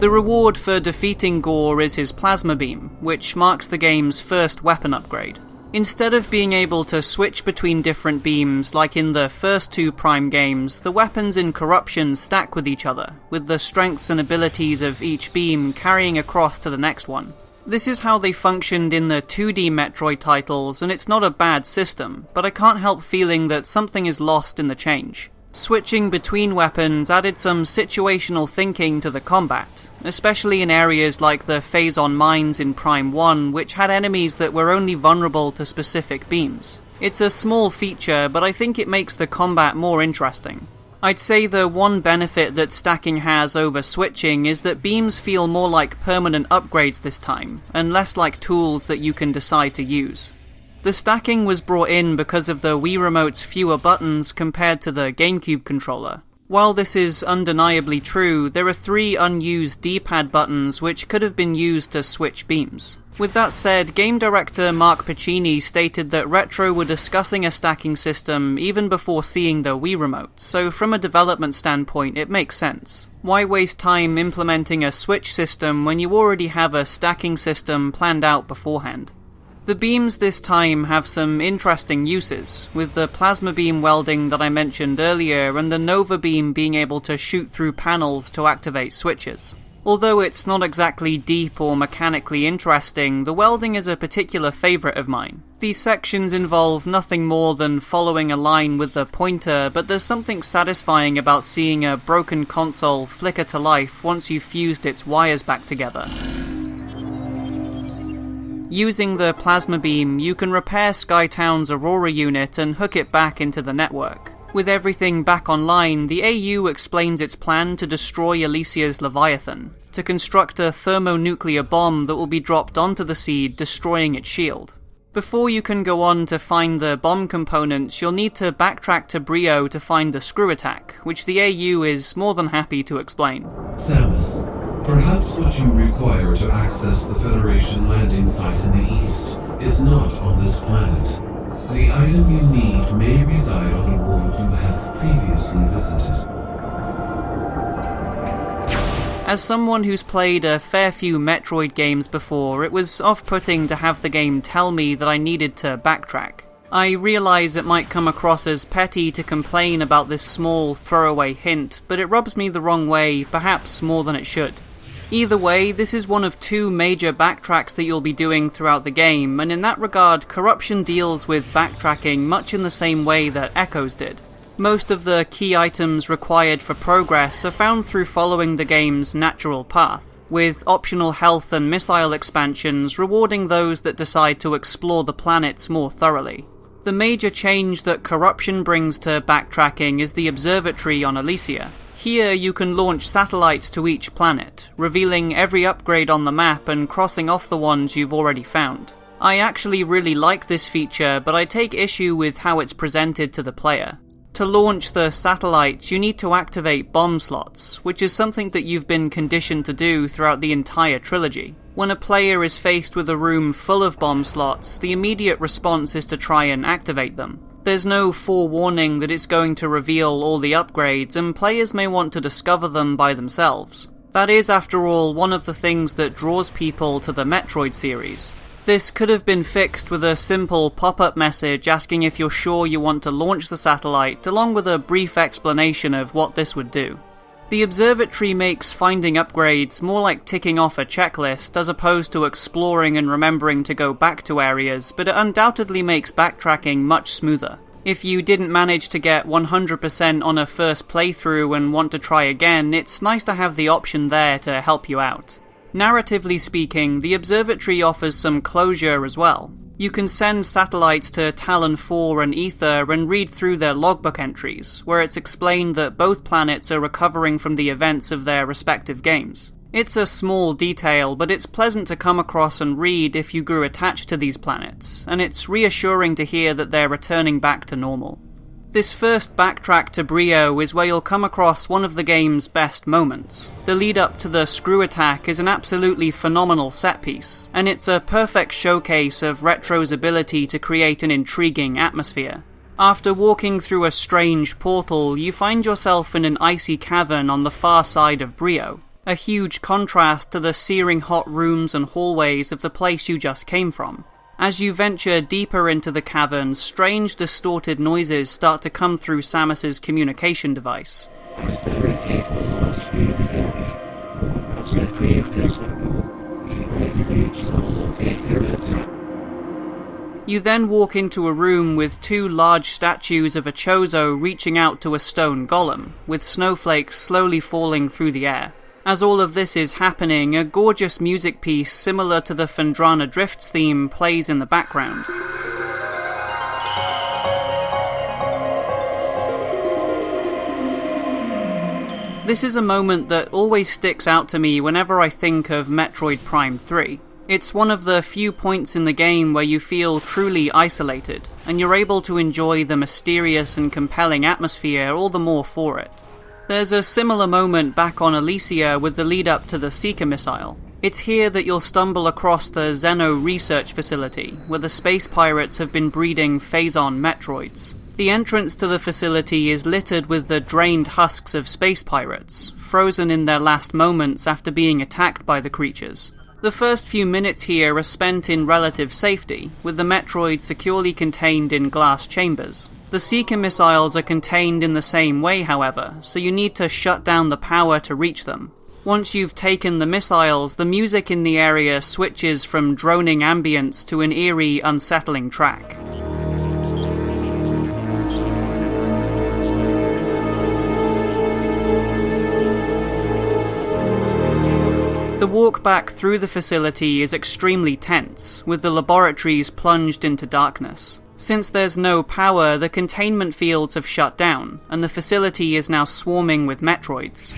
The reward for defeating Gore is his plasma beam, which marks the game's first weapon upgrade. Instead of being able to switch between different beams like in the first two Prime games, the weapons in Corruption stack with each other, with the strengths and abilities of each beam carrying across to the next one. This is how they functioned in the 2D Metroid titles, and it's not a bad system, but I can't help feeling that something is lost in the change. Switching between weapons added some situational thinking to the combat, especially in areas like the phazon mines in Prime 1, which had enemies that were only vulnerable to specific beams. It's a small feature, but I think it makes the combat more interesting. I'd say the one benefit that stacking has over switching is that beams feel more like permanent upgrades this time, and less like tools that you can decide to use. The stacking was brought in because of the Wii Remote's fewer buttons compared to the GameCube controller. While this is undeniably true, there are 3 unused D-pad buttons which could have been used to switch beams. With that said, game director Mark Pacini stated that Retro were discussing a stacking system even before seeing the Wii Remote, so from a development standpoint it makes sense. Why waste time implementing a switch system when you already have a stacking system planned out beforehand? The beams this time have some interesting uses, with the plasma beam welding that I mentioned earlier and the Nova beam being able to shoot through panels to activate switches. Although it's not exactly deep or mechanically interesting, the welding is a particular favourite of mine. These sections involve nothing more than following a line with the pointer, but there's something satisfying about seeing a broken console flicker to life once you've fused its wires back together. Using the plasma beam, you can repair Skytown's Aurora unit and hook it back into the network. With everything back online, the AU explains its plan to destroy Alicia's Leviathan, to construct a thermonuclear bomb that will be dropped onto the seed, destroying its shield. Before you can go on to find the bomb components, you'll need to backtrack to Brio to find the Screwattack, which the AU is more than happy to explain. Samus, perhaps what you require to access the Federation landing site in the east is not on this planet. The item you need may reside on a world you have previously visited. As someone who's played a fair few Metroid games before, it was off-putting to have the game tell me that I needed to backtrack. I realise it might come across as petty to complain about this small throwaway hint, but it rubs me the wrong way, perhaps more than it should. Either way, this is one of 2 major backtracks that you'll be doing throughout the game, and in that regard, Corruption deals with backtracking much in the same way that Echoes did. Most of the key items required for progress are found through following the game's natural path, with optional health and missile expansions rewarding those that decide to explore the planets more thoroughly. The major change that Corruption brings to backtracking is the observatory on Alicia. Here you can launch satellites to each planet, revealing every upgrade on the map and crossing off the ones you've already found. I actually really like this feature, but I take issue with how it's presented to the player. To launch the satellites, you need to activate bomb slots, which is something that you've been conditioned to do throughout the entire trilogy. When a player is faced with a room full of bomb slots, the immediate response is to try and activate them. There's no forewarning that it's going to reveal all the upgrades, and players may want to discover them by themselves. That is, after all, one of the things that draws people to the Metroid series. This could have been fixed with a simple pop-up message asking if you're sure you want to launch the satellite, along with a brief explanation of what this would do. The observatory makes finding upgrades more like ticking off a checklist as opposed to exploring and remembering to go back to areas, but it undoubtedly makes backtracking much smoother. If you didn't manage to get 100% on a first playthrough and want to try again, it's nice to have the option there to help you out. Narratively speaking, the observatory offers some closure as well. You can send satellites to Talon 4 and Ether and read through their logbook entries, where it's explained that both planets are recovering from the events of their respective games. It's a small detail, but it's pleasant to come across and read if you grew attached to these planets, and it's reassuring to hear that they're returning back to normal. This first backtrack to Brio is where you'll come across one of the game's best moments. The lead up to the Screwattack is an absolutely phenomenal set piece, and it's a perfect showcase of Retro's ability to create an intriguing atmosphere. After walking through a strange portal, you find yourself in an icy cavern on the far side of Brio, a huge contrast to the searing hot rooms and hallways of the place you just came from. As you venture deeper into the cavern, strange distorted noises start to come through Samus's communication device. You then walk into a room with 2 large statues of a Chozo reaching out to a stone golem, with snowflakes slowly falling through the air. As all of this is happening, a gorgeous music piece similar to the Phendrana Drifts theme plays in the background. This is a moment that always sticks out to me whenever I think of Metroid Prime 3. It's one of the few points in the game where you feel truly isolated, and you're able to enjoy the mysterious and compelling atmosphere all the more for it. There's a similar moment back on Alicia with the lead up to the Seeker missile. It's here that you'll stumble across the Xeno research facility, where the space pirates have been breeding phazon Metroids. The entrance to the facility is littered with the drained husks of space pirates, frozen in their last moments after being attacked by the creatures. The first few minutes here are spent in relative safety, with the Metroids securely contained in glass chambers. The Seeker missiles are contained in the same way, however, so you need to shut down the power to reach them. Once you've taken the missiles, the music in the area switches from droning ambience to an eerie, unsettling track. The walk back through the facility is extremely tense, with the laboratories plunged into darkness. Since there's no power, the containment fields have shut down, and the facility is now swarming with Metroids.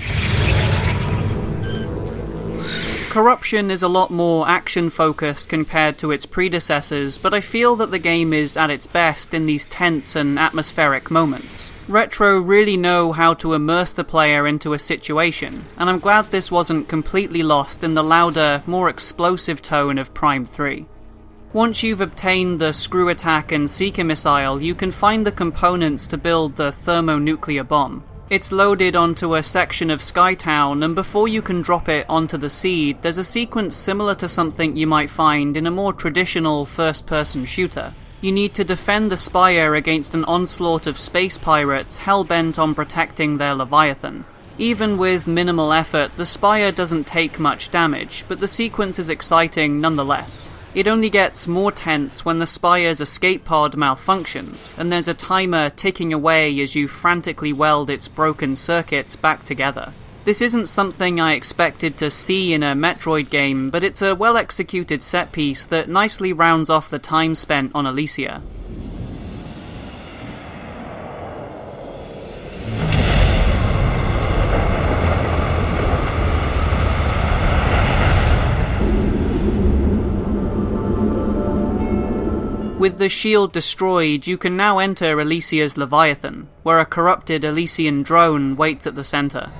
Corruption is a lot more action-focused compared to its predecessors, but I feel that the game is at its best in these tense and atmospheric moments. Retro really know how to immerse the player into a situation, and I'm glad this wasn't completely lost in the louder, more explosive tone of Prime 3. Once you've obtained the Screwattack and Seeker missile, you can find the components to build the thermonuclear bomb. It's loaded onto a section of Skytown, and before you can drop it onto the seed, there's a sequence similar to something you might find in a more traditional first-person shooter. You need to defend the Spire against an onslaught of space pirates hell-bent on protecting their Leviathan. Even with minimal effort, the Spire doesn't take much damage, but the sequence is exciting nonetheless. It only gets more tense when the Spire's escape pod malfunctions, and there's a timer ticking away as you frantically weld its broken circuits back together. This isn't something I expected to see in a Metroid game, but it's a well-executed set-piece that nicely rounds off the time spent on Alicia. With the shield destroyed, you can now enter Alicia's Leviathan, where a corrupted Elysian drone waits at the center.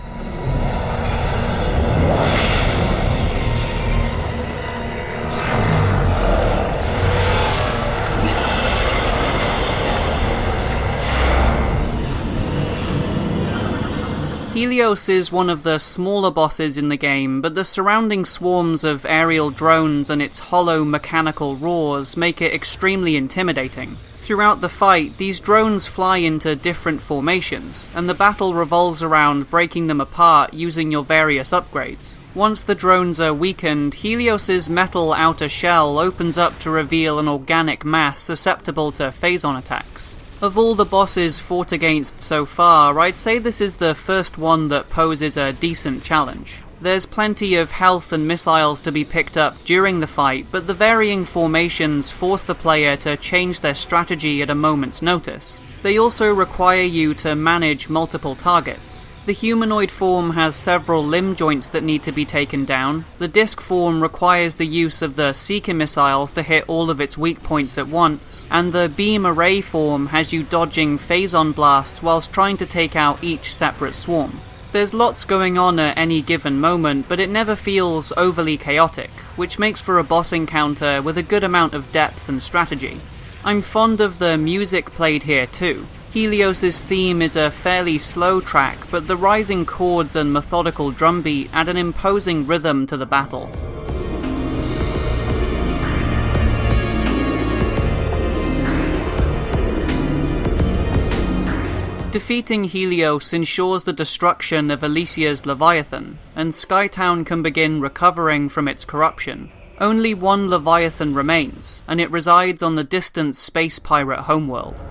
Helios is one of the smaller bosses in the game, but the surrounding swarms of aerial drones and its hollow mechanical roars make it extremely intimidating. Throughout the fight, these drones fly into different formations, and the battle revolves around breaking them apart using your various upgrades. Once the drones are weakened, Helios's metal outer shell opens up to reveal an organic mass susceptible to phazon attacks. Of all the bosses fought against so far, I'd say this is the first one that poses a decent challenge. There's plenty of health and missiles to be picked up during the fight, but the varying formations force the player to change their strategy at a moment's notice. They also require you to manage multiple targets. The humanoid form has several limb joints that need to be taken down. The disc form requires the use of the Seeker missiles to hit all of its weak points at once, and the beam array form has you dodging phazon blasts whilst trying to take out each separate swarm. There's lots going on at any given moment, but it never feels overly chaotic, which makes for a boss encounter with a good amount of depth and strategy. I'm fond of the music played here too. Helios's theme is a fairly slow track, but the rising chords and methodical drumbeat add an imposing rhythm to the battle. Defeating Helios ensures the destruction of Alicia's Leviathan, and Skytown can begin recovering from its corruption. Only one Leviathan remains, and it resides on the distant space pirate homeworld.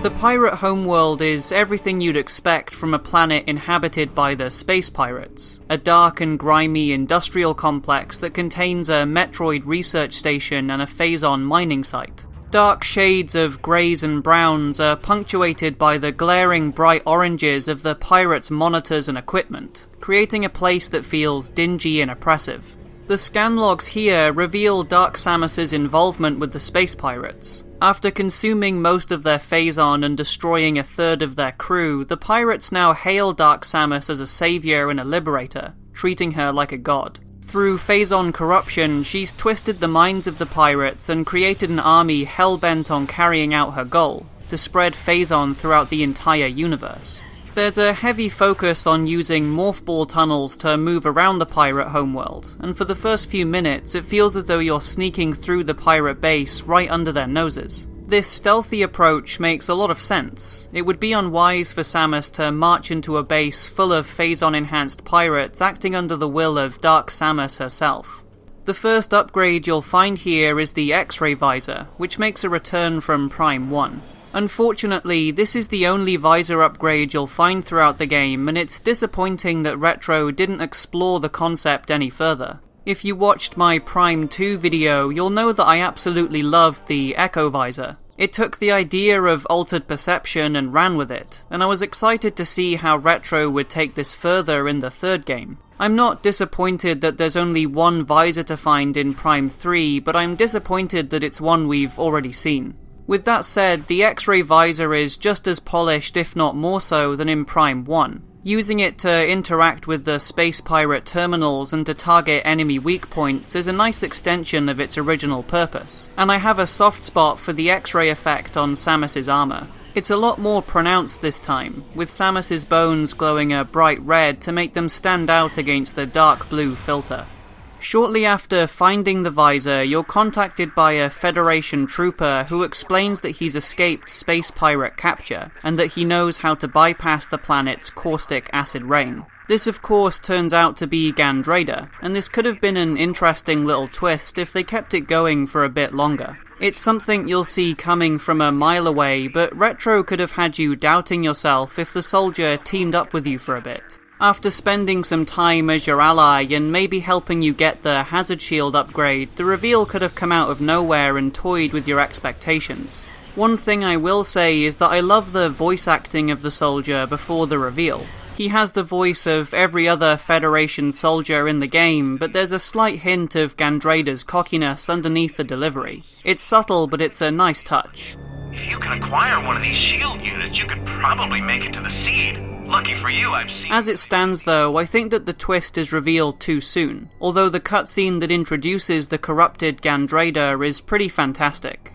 The pirate homeworld is everything you'd expect from a planet inhabited by the space pirates, a dark and grimy industrial complex that contains a Metroid research station and a phazon mining site. Dark shades of greys and browns are punctuated by the glaring bright oranges of the pirates' monitors and equipment, creating a place that feels dingy and oppressive. The scan logs here reveal Dark Samus's involvement with the space pirates. After consuming most of their phazon and destroying a third of their crew, the pirates now hail Dark Samus as a savior and a liberator, treating her like a god. Through phazon corruption, she's twisted the minds of the pirates and created an army hell-bent on carrying out her goal, to spread phazon throughout the entire universe. There's a heavy focus on using Morph Ball tunnels to move around the pirate homeworld, and for the first few minutes it feels as though you're sneaking through the pirate base right under their noses. This stealthy approach makes a lot of sense. It would be unwise for Samus to march into a base full of phazon-enhanced pirates acting under the will of Dark Samus herself. The first upgrade you'll find here is the X-ray visor, which makes a return from Prime 1. Unfortunately, this is the only visor upgrade you'll find throughout the game, and it's disappointing that Retro didn't explore the concept any further. If you watched my Prime 2 video, you'll know that I absolutely loved the Echo visor. It took the idea of altered perception and ran with it, and I was excited to see how Retro would take this further in the third game. I'm not disappointed that there's only one visor to find in Prime 3, but I'm disappointed that it's one we've already seen. With that said, the X-ray visor is just as polished, if not more so, than in Prime 1. Using it to interact with the space pirate terminals and to target enemy weak points is a nice extension of its original purpose, and I have a soft spot for the X-ray effect on Samus's armor. It's a lot more pronounced this time, with Samus's bones glowing a bright red to make them stand out against the dark blue filter. Shortly after finding the visor, you're contacted by a Federation trooper who explains that he's escaped space pirate capture, and that he knows how to bypass the planet's caustic acid rain. This of course turns out to be Gandrada, and this could have been an interesting little twist if they kept it going for a bit longer. It's something you'll see coming from a mile away, but Retro could have had you doubting yourself if the soldier teamed up with you for a bit. After spending some time as your ally and maybe helping you get the hazard shield upgrade, the reveal could have come out of nowhere and toyed with your expectations. One thing I will say is that I love the voice acting of the soldier before the reveal. He has the voice of every other Federation soldier in the game, but there's a slight hint of Gandrada's cockiness underneath the delivery. It's subtle, but it's a nice touch. If you can acquire one of these shield units, you could probably make it to the seed. Lucky for you, I've seen... As it stands though, I think that the twist is revealed too soon, although the cutscene that introduces the corrupted Gandrada is pretty fantastic.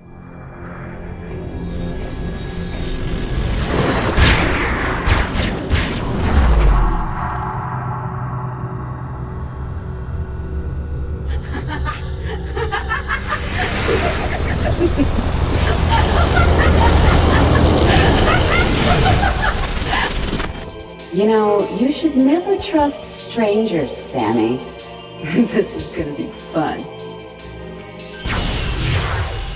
You know, you should never trust strangers, Sammy. This is gonna be fun.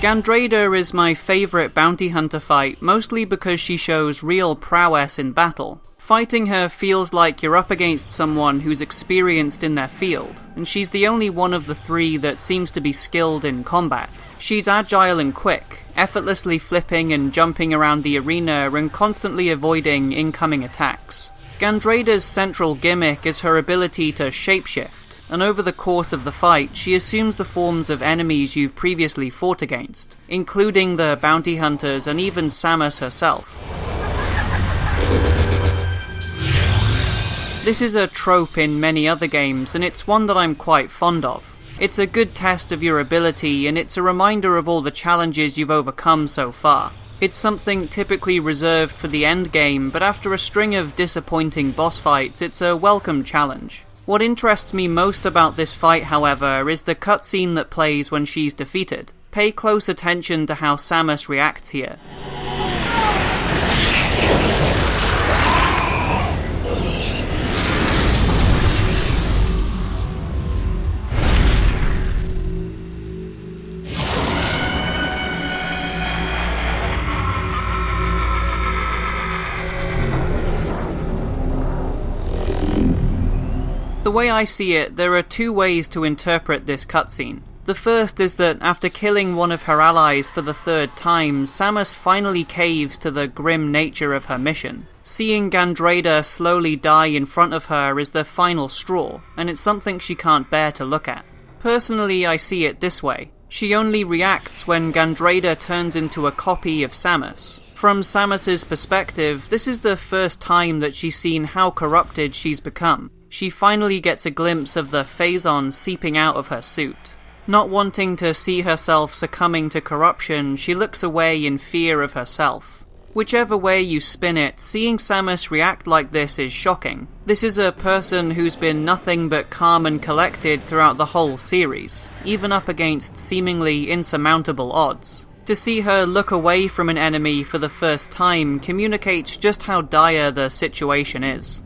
Gandrada is my favourite bounty hunter fight, mostly because she shows real prowess in battle. Fighting her feels like you're up against someone who's experienced in their field, and she's the only one of the three that seems to be skilled in combat. She's agile and quick, effortlessly flipping and jumping around the arena and constantly avoiding incoming attacks. Gandrada's central gimmick is her ability to shapeshift, and over the course of the fight, she assumes the forms of enemies you've previously fought against, including the bounty hunters and even Samus herself. This is a trope in many other games, and it's one that I'm quite fond of. It's a good test of your ability, and it's a reminder of all the challenges you've overcome so far. It's something typically reserved for the end game, but after a string of disappointing boss fights, it's a welcome challenge. What interests me most about this fight, however, is the cutscene that plays when she's defeated. Pay close attention to how Samus reacts here. The way I see it, there are two ways to interpret this cutscene. The first is that after killing one of her allies for the third time, Samus finally caves to the grim nature of her mission. Seeing Gandrada slowly die in front of her is the final straw, and it's something she can't bear to look at. Personally, I see it this way. She only reacts when Gandrada turns into a copy of Samus. From Samus's perspective, this is the first time that she's seen how corrupted she's become. She finally gets a glimpse of the phazon seeping out of her suit. Not wanting to see herself succumbing to corruption, she looks away in fear of herself. Whichever way you spin it, seeing Samus react like this is shocking. This is a person who's been nothing but calm and collected throughout the whole series, even up against seemingly insurmountable odds. To see her look away from an enemy for the first time communicates just how dire the situation is.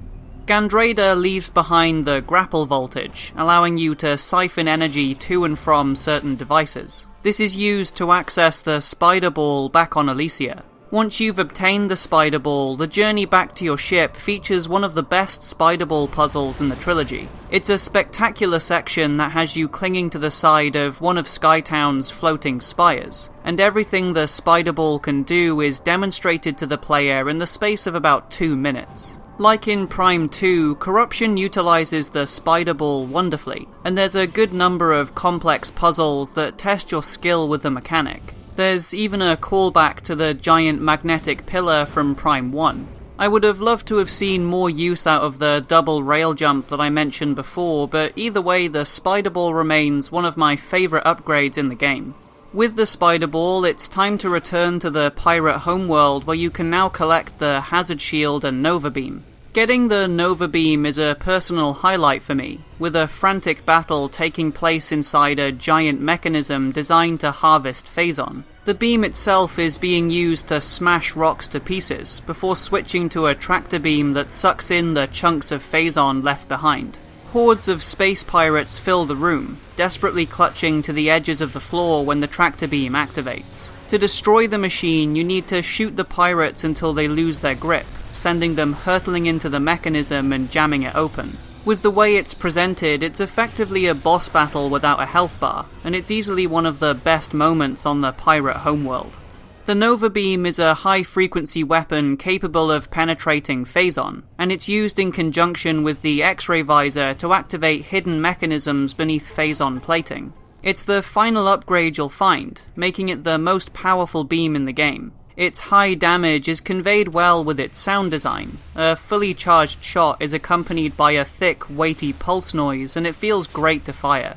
Gandrada leaves behind the grapple voltage, allowing you to siphon energy to and from certain devices. This is used to access the Spider Ball back on Alicia. Once you've obtained the Spider Ball, the journey back to your ship features one of the best Spider Ball puzzles in the trilogy. It's a spectacular section that has you clinging to the side of one of Skytown's floating spires, and everything the Spider Ball can do is demonstrated to the player in the space of about 2 minutes. Like in Prime 2, Corruption utilizes the Spider Ball wonderfully, and there's a good number of complex puzzles that test your skill with the mechanic. There's even a callback to the giant magnetic pillar from Prime 1. I would have loved to have seen more use out of the double rail jump that I mentioned before, but either way the Spider Ball remains one of my favourite upgrades in the game. With the Spider Ball, it's time to return to the pirate homeworld where you can now collect the Hazard Shield and Nova Beam. Getting the Nova Beam is a personal highlight for me, with a frantic battle taking place inside a giant mechanism designed to harvest phazon. The beam itself is being used to smash rocks to pieces, before switching to a tractor beam that sucks in the chunks of phazon left behind. Hordes of space pirates fill the room, desperately clutching to the edges of the floor when the tractor beam activates. To destroy the machine, you need to shoot the pirates until they lose their grip, sending them hurtling into the mechanism and jamming it open. With the way it's presented, it's effectively a boss battle without a health bar, and it's easily one of the best moments on the pirate homeworld. The Nova Beam is a high-frequency weapon capable of penetrating phazon, and it's used in conjunction with the X-ray visor to activate hidden mechanisms beneath phazon plating. It's the final upgrade you'll find, making it the most powerful beam in the game. Its high damage is conveyed well with its sound design. A fully charged shot is accompanied by a thick, weighty pulse noise, and it feels great to fire.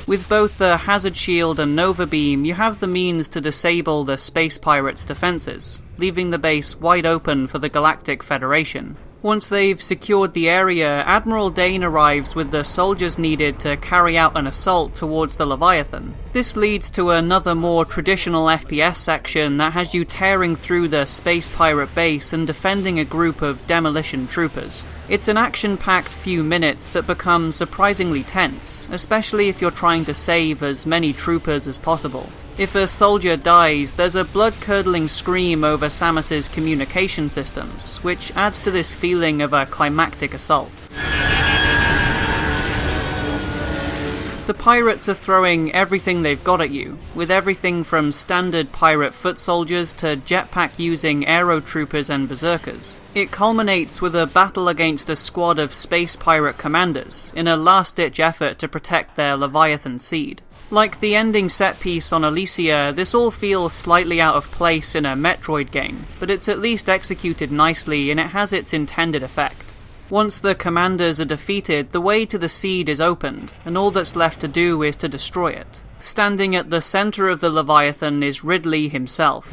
With both the Hazard Shield and Nova Beam, you have the means to disable the Space Pirates' defenses, leaving the base wide open for the Galactic Federation. Once they've secured the area, Admiral Dane arrives with the soldiers needed to carry out an assault towards the Leviathan. This leads to another more traditional FPS section that has you tearing through the space pirate base and defending a group of demolition troopers. It's an action-packed few minutes that become surprisingly tense, especially if you're trying to save as many troopers as possible. If a soldier dies, there's a blood-curdling scream over Samus's communication systems, which adds to this feeling of a climactic assault. The pirates are throwing everything they've got at you, with everything from standard pirate foot soldiers to jetpack-using aero troopers and berserkers. It culminates with a battle against a squad of space pirate commanders, in a last-ditch effort to protect their Leviathan seed. Like the ending set-piece on Alicia, this all feels slightly out of place in a Metroid game, but it's at least executed nicely and it has its intended effect. Once the commanders are defeated, the way to the seed is opened, and all that's left to do is to destroy it. Standing at the center of the Leviathan is Ridley himself.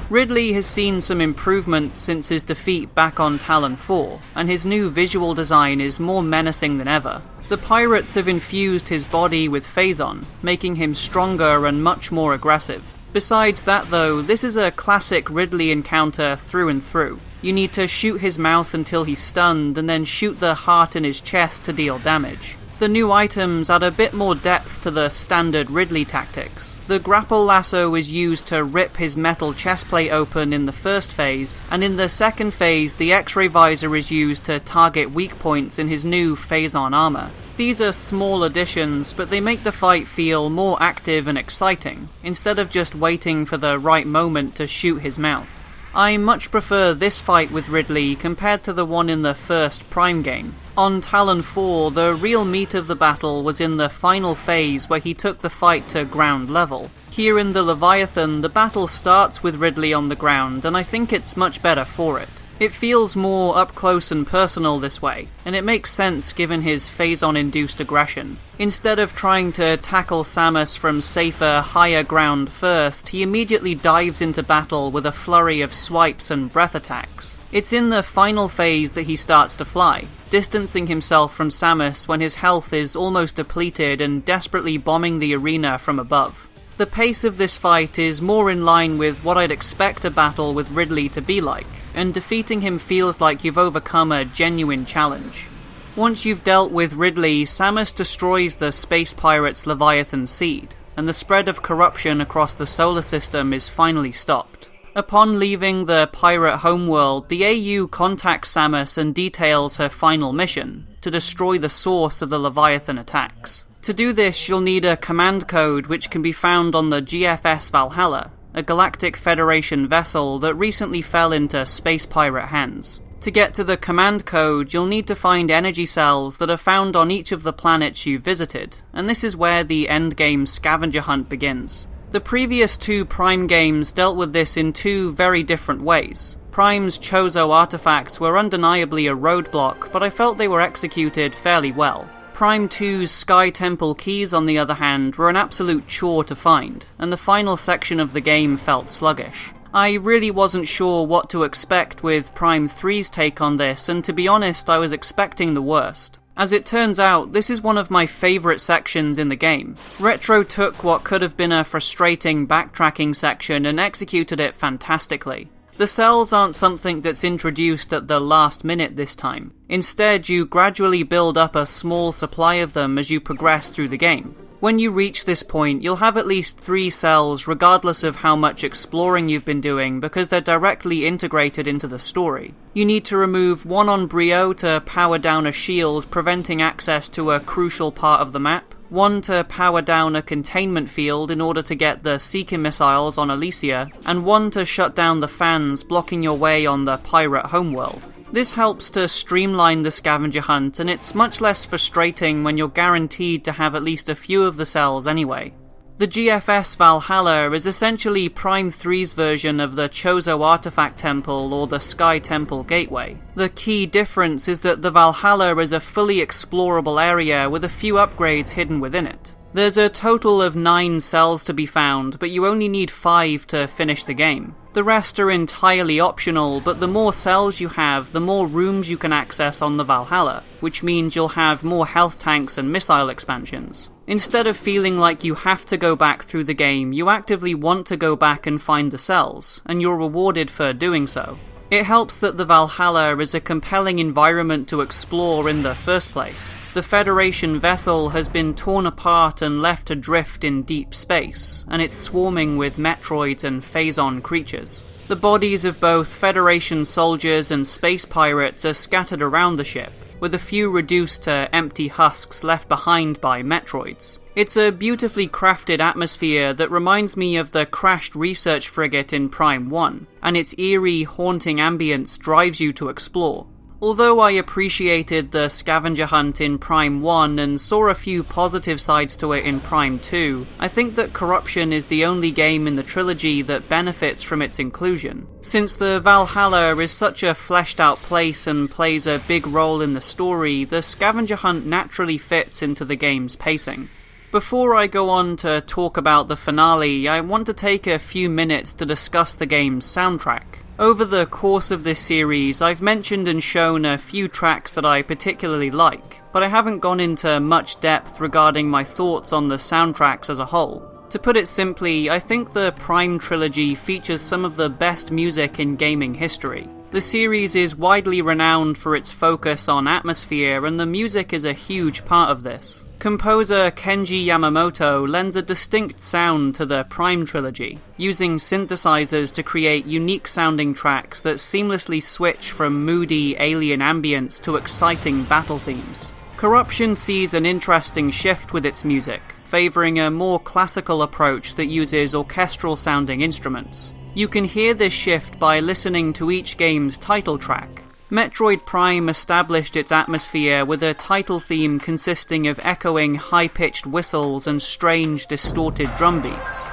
Ridley has seen some improvements since his defeat back on Talon 4, and his new visual design is more menacing than ever. The pirates have infused his body with phazon, making him stronger and much more aggressive. Besides that though, this is a classic Ridley encounter through and through. You need to shoot his mouth until he's stunned, and then shoot the heart in his chest to deal damage. The new items add a bit more depth to the standard Ridley tactics. The grapple lasso is used to rip his metal chestplate open in the first phase, and in the second phase the X-ray visor is used to target weak points in his new phazon armor. These are small additions, but they make the fight feel more active and exciting, instead of just waiting for the right moment to shoot his mouth. I much prefer this fight with Ridley compared to the one in the first Prime game. On Talon 4, the real meat of the battle was in the final phase where he took the fight to ground level. Here in the Leviathan, the battle starts with Ridley on the ground, and I think it's much better for it. It feels more up close and personal this way, and it makes sense given his phazon-induced aggression. Instead of trying to tackle Samus from safer, higher ground first, he immediately dives into battle with a flurry of swipes and breath attacks. It's in the final phase that he starts to fly, distancing himself from Samus when his health is almost depleted and desperately bombing the arena from above. The pace of this fight is more in line with what I'd expect a battle with Ridley to be like, and defeating him feels like you've overcome a genuine challenge. Once you've dealt with Ridley, Samus destroys the space pirate's Leviathan seed, and the spread of corruption across the solar system is finally stopped. Upon leaving the pirate homeworld, the AU contacts Samus and details her final mission, to destroy the source of the Leviathan attacks. To do this, you'll need a command code which can be found on the GFS Valhalla, a Galactic Federation vessel that recently fell into space pirate hands. To get to the command code, you'll need to find energy cells that are found on each of the planets you visited, and this is where the endgame scavenger hunt begins. The previous two Prime games dealt with this in two very different ways. Prime's Chozo artifacts were undeniably a roadblock, but I felt they were executed fairly well. Prime 2's Sky Temple keys, on the other hand, were an absolute chore to find, and the final section of the game felt sluggish. I really wasn't sure what to expect with Prime 3's take on this, and to be honest, I was expecting the worst. As it turns out, this is one of my favourite sections in the game. Retro took what could have been a frustrating backtracking section and executed it fantastically. The cells aren't something that's introduced at the last minute this time. Instead, you gradually build up a small supply of them as you progress through the game. When you reach this point, you'll have at least 3 cells regardless of how much exploring you've been doing because they're directly integrated into the story. You need to remove 1 on Brio to power down a shield preventing access to a crucial part of the map, 1 to power down a containment field in order to get the Seeker missiles on Alicia, and 1 to shut down the fans blocking your way on the pirate homeworld. This helps to streamline the scavenger hunt, and it's much less frustrating when you're guaranteed to have at least a few of the cells anyway. The GFS Valhalla is essentially Prime 3's version of the Chozo Artifact Temple or the Sky Temple Gateway. The key difference is that the Valhalla is a fully explorable area with a few upgrades hidden within it. There's a total of 9 cells to be found, but you only need 5 to finish the game. The rest are entirely optional, but the more cells you have, the more rooms you can access on the Valhalla, which means you'll have more health tanks and missile expansions. Instead of feeling like you have to go back through the game, you actively want to go back and find the cells, and you're rewarded for doing so. It helps that the Valhalla is a compelling environment to explore in the first place. The Federation vessel has been torn apart and left adrift in deep space, and it's swarming with Metroids and phazon creatures. The bodies of both Federation soldiers and space pirates are scattered around the ship, with a few reduced to empty husks left behind by Metroids. It's a beautifully crafted atmosphere that reminds me of the crashed research frigate in Prime 1, and its eerie, haunting ambience drives you to explore. Although I appreciated the scavenger hunt in Prime 1 and saw a few positive sides to it in Prime 2, I think that Corruption is the only game in the trilogy that benefits from its inclusion. Since the Valhalla is such a fleshed out place and plays a big role in the story, the scavenger hunt naturally fits into the game's pacing. Before I go on to talk about the finale, I want to take a few minutes to discuss the game's soundtrack. Over the course of this series, I've mentioned and shown a few tracks that I particularly like, but I haven't gone into much depth regarding my thoughts on the soundtracks as a whole. To put it simply, I think the Prime Trilogy features some of the best music in gaming history. The series is widely renowned for its focus on atmosphere, and the music is a huge part of this. Composer Kenji Yamamoto lends a distinct sound to the Prime Trilogy, using synthesizers to create unique-sounding tracks that seamlessly switch from moody alien ambience to exciting battle themes. Corruption sees an interesting shift with its music, favoring a more classical approach that uses orchestral-sounding instruments. You can hear this shift by listening to each game's title track. Metroid Prime established its atmosphere with a title theme consisting of echoing high-pitched whistles and strange, distorted drum beats.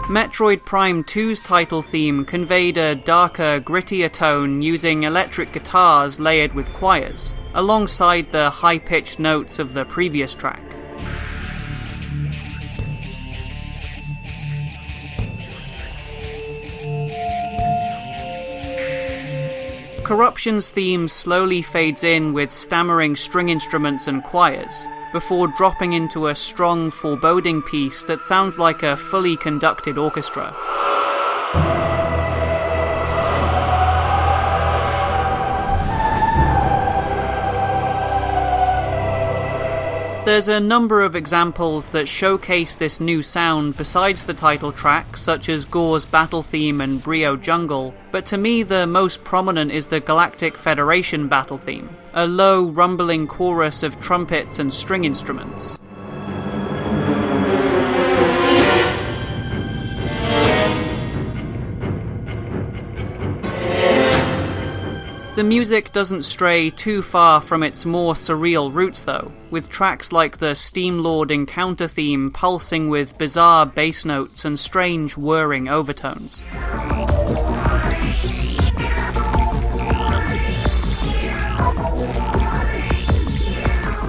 Metroid Prime 2's title theme conveyed a darker, grittier tone using electric guitars layered with choirs, alongside the high-pitched notes of the previous track. Corruption's theme slowly fades in with stammering string instruments and choirs, before dropping into a strong, foreboding piece that sounds like a fully conducted orchestra. There's a number of examples that showcase this new sound besides the title track, such as Gore's battle theme and Brio Jungle, but to me the most prominent is the Galactic Federation battle theme, a low, rumbling chorus of trumpets and string instruments. The music doesn't stray too far from its more surreal roots though, with tracks like the Steamlord Encounter theme pulsing with bizarre bass notes and strange whirring overtones.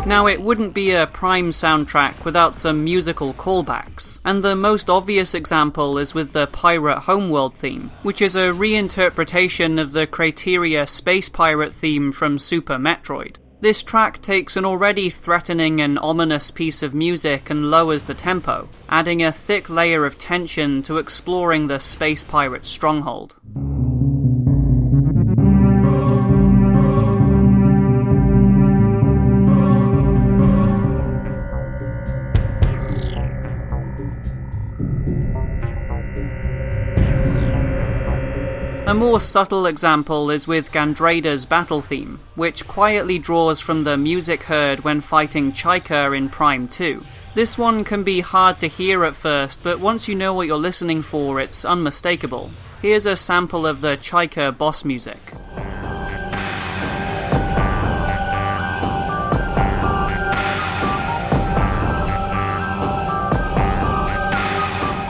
Now, it wouldn't be a Prime soundtrack without some musical callbacks, and the most obvious example is with the Pirate Homeworld theme, which is a reinterpretation of the Criteria Space Pirate theme from Super Metroid. This track takes an already threatening and ominous piece of music and lowers the tempo, adding a thick layer of tension to exploring the space pirate stronghold. A more subtle example is with Gandrada's battle theme, which quietly draws from the music heard when fighting Chaika in Prime 2. This one can be hard to hear at first, but once you know what you're listening for, it's unmistakable. Here's a sample of the Chaika boss music.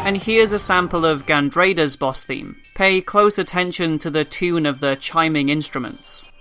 And here's a sample of Gandrada's boss theme. Pay close attention to the tune of the chiming instruments.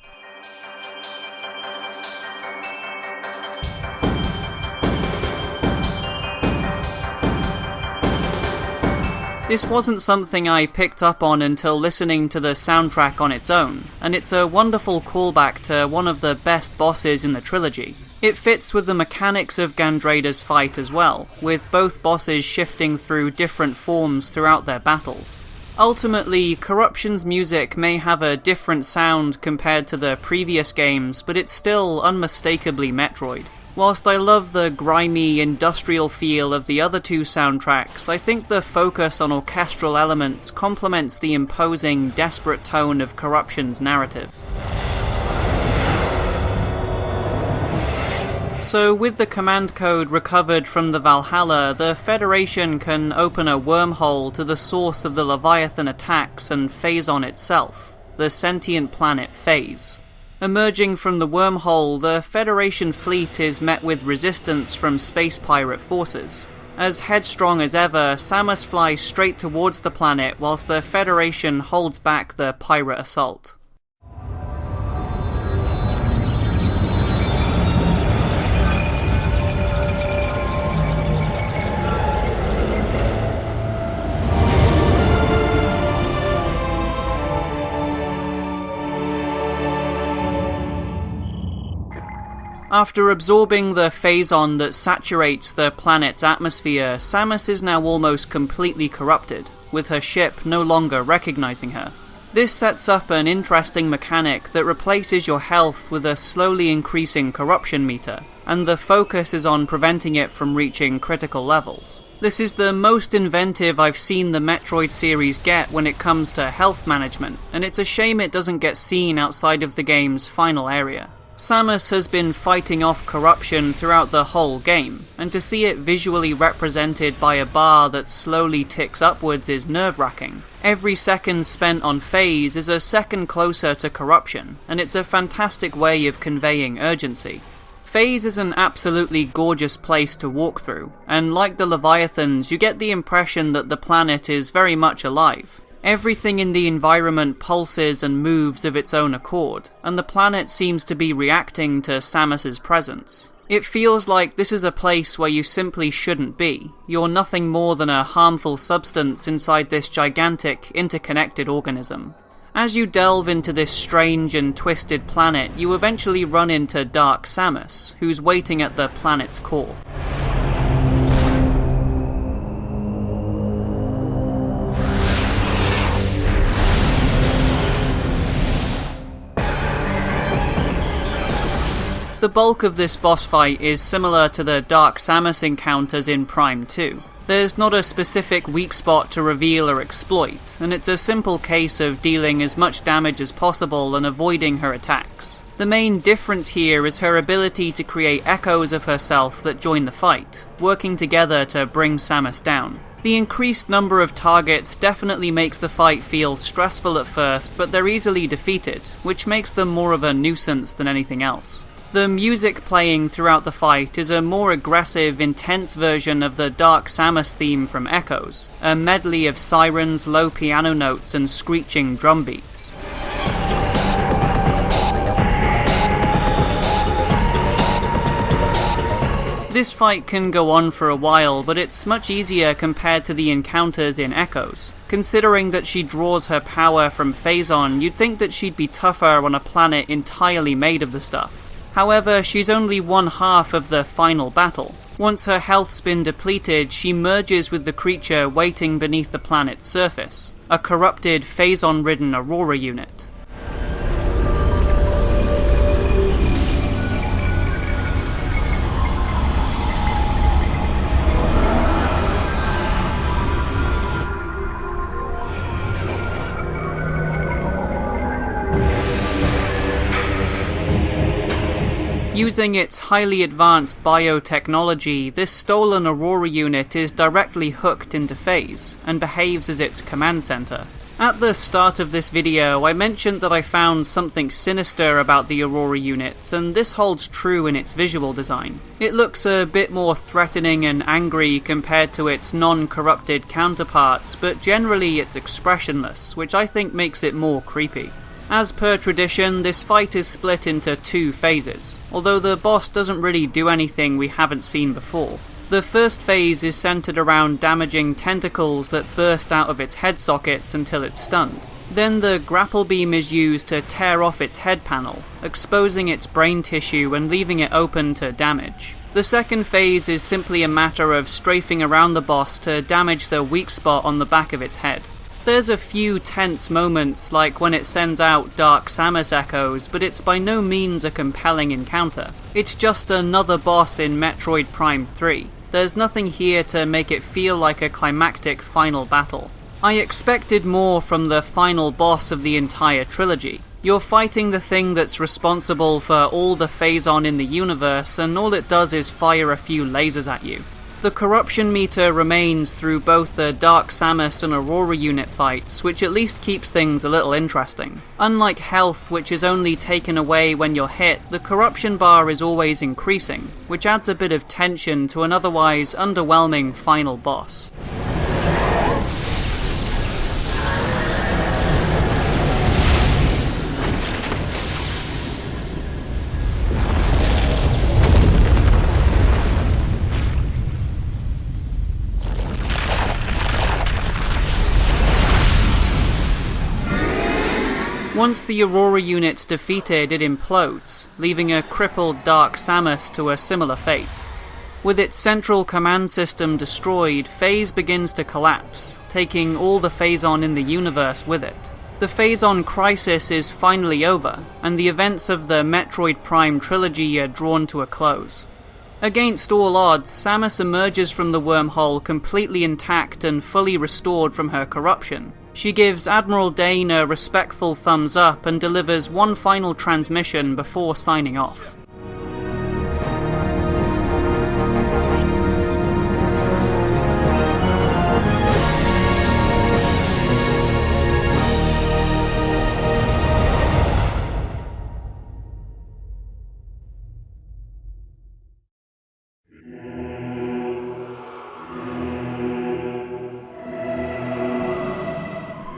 This wasn't something I picked up on until listening to the soundtrack on its own, and it's a wonderful callback to one of the best bosses in the trilogy. It fits with the mechanics of Gandrada's fight as well, with both bosses shifting through different forms throughout their battles. Ultimately, Corruption's music may have a different sound compared to the previous games, but it's still unmistakably Metroid. Whilst I love the grimy, industrial feel of the other two soundtracks, I think the focus on orchestral elements complements the imposing, desperate tone of Corruption's narrative. So with the command code recovered from the Valhalla, the Federation can open a wormhole to the source of the Leviathan attacks and phazon itself, the sentient planet Phase. Emerging from the wormhole, the Federation fleet is met with resistance from space pirate forces. As headstrong as ever, Samus flies straight towards the planet whilst the Federation holds back the pirate assault. After absorbing the phazon that saturates the planet's atmosphere, Samus is now almost completely corrupted, with her ship no longer recognizing her. This sets up an interesting mechanic that replaces your health with a slowly increasing corruption meter, and the focus is on preventing it from reaching critical levels. This is the most inventive I've seen the Metroid series get when it comes to health management, and it's a shame it doesn't get seen outside of the game's final area. Samus has been fighting off corruption throughout the whole game, and to see it visually represented by a bar that slowly ticks upwards is nerve-wracking. Every second spent on phase is a second closer to corruption, and it's a fantastic way of conveying urgency. Phase is an absolutely gorgeous place to walk through, and like the Leviathans, you get the impression that the planet is very much alive. Everything in the environment pulses and moves of its own accord, and the planet seems to be reacting to Samus's presence. It feels like this is a place where you simply shouldn't be. You're nothing more than a harmful substance inside this gigantic, interconnected organism. As you delve into this strange and twisted planet, you eventually run into Dark Samus, who's waiting at the planet's core. The bulk of this boss fight is similar to the Dark Samus encounters in Prime 2. There's not a specific weak spot to reveal or exploit, and it's a simple case of dealing as much damage as possible and avoiding her attacks. The main difference here is her ability to create echoes of herself that join the fight, working together to bring Samus down. The increased number of targets definitely makes the fight feel stressful at first, but they're easily defeated, which makes them more of a nuisance than anything else. The music playing throughout the fight is a more aggressive, intense version of the Dark Samus theme from Echoes, a medley of sirens, low piano notes, and screeching drum beats. This fight can go on for a while, but it's much easier compared to the encounters in Echoes. Considering that she draws her power from phazon, you'd think that she'd be tougher on a planet entirely made of the stuff. However, she's only one half of the final battle. Once her health's been depleted, she merges with the creature waiting beneath the planet's surface, a corrupted, phazon-ridden Aurora unit. Using its highly advanced biotechnology, this stolen Aurora unit is directly hooked into phase, and behaves as its command center. At the start of this video, I mentioned that I found something sinister about the Aurora units, and this holds true in its visual design. It looks a bit more threatening and angry compared to its non-corrupted counterparts, but generally it's expressionless, which I think makes it more creepy. As per tradition, this fight is split into two phases, although the boss doesn't really do anything we haven't seen before. The first phase is centered around damaging tentacles that burst out of its head sockets until it's stunned. Then the grapple beam is used to tear off its head panel, exposing its brain tissue and leaving it open to damage. The second phase is simply a matter of strafing around the boss to damage the weak spot on the back of its head. There's a few tense moments, like when it sends out Dark Samus echoes, but it's by no means a compelling encounter. It's just another boss in Metroid Prime 3. There's nothing here to make it feel like a climactic final battle. I expected more from the final boss of the entire trilogy. You're fighting the thing that's responsible for all the phazon in the universe, and all it does is fire a few lasers at you. The corruption meter remains through both the Dark Samus and Aurora unit fights, which at least keeps things a little interesting. Unlike health, which is only taken away when you're hit, the corruption bar is always increasing, which adds a bit of tension to an otherwise underwhelming final boss. Once the Aurora unit's defeated, it implodes, leaving a crippled Dark Samus to a similar fate. With its central command system destroyed, phase begins to collapse, taking all the phazon in the universe with it. The phazon crisis is finally over, and the events of the Metroid Prime Trilogy are drawn to a close. Against all odds, Samus emerges from the wormhole completely intact and fully restored from her corruption. She gives Admiral Dane a respectful thumbs up and delivers one final transmission before signing off.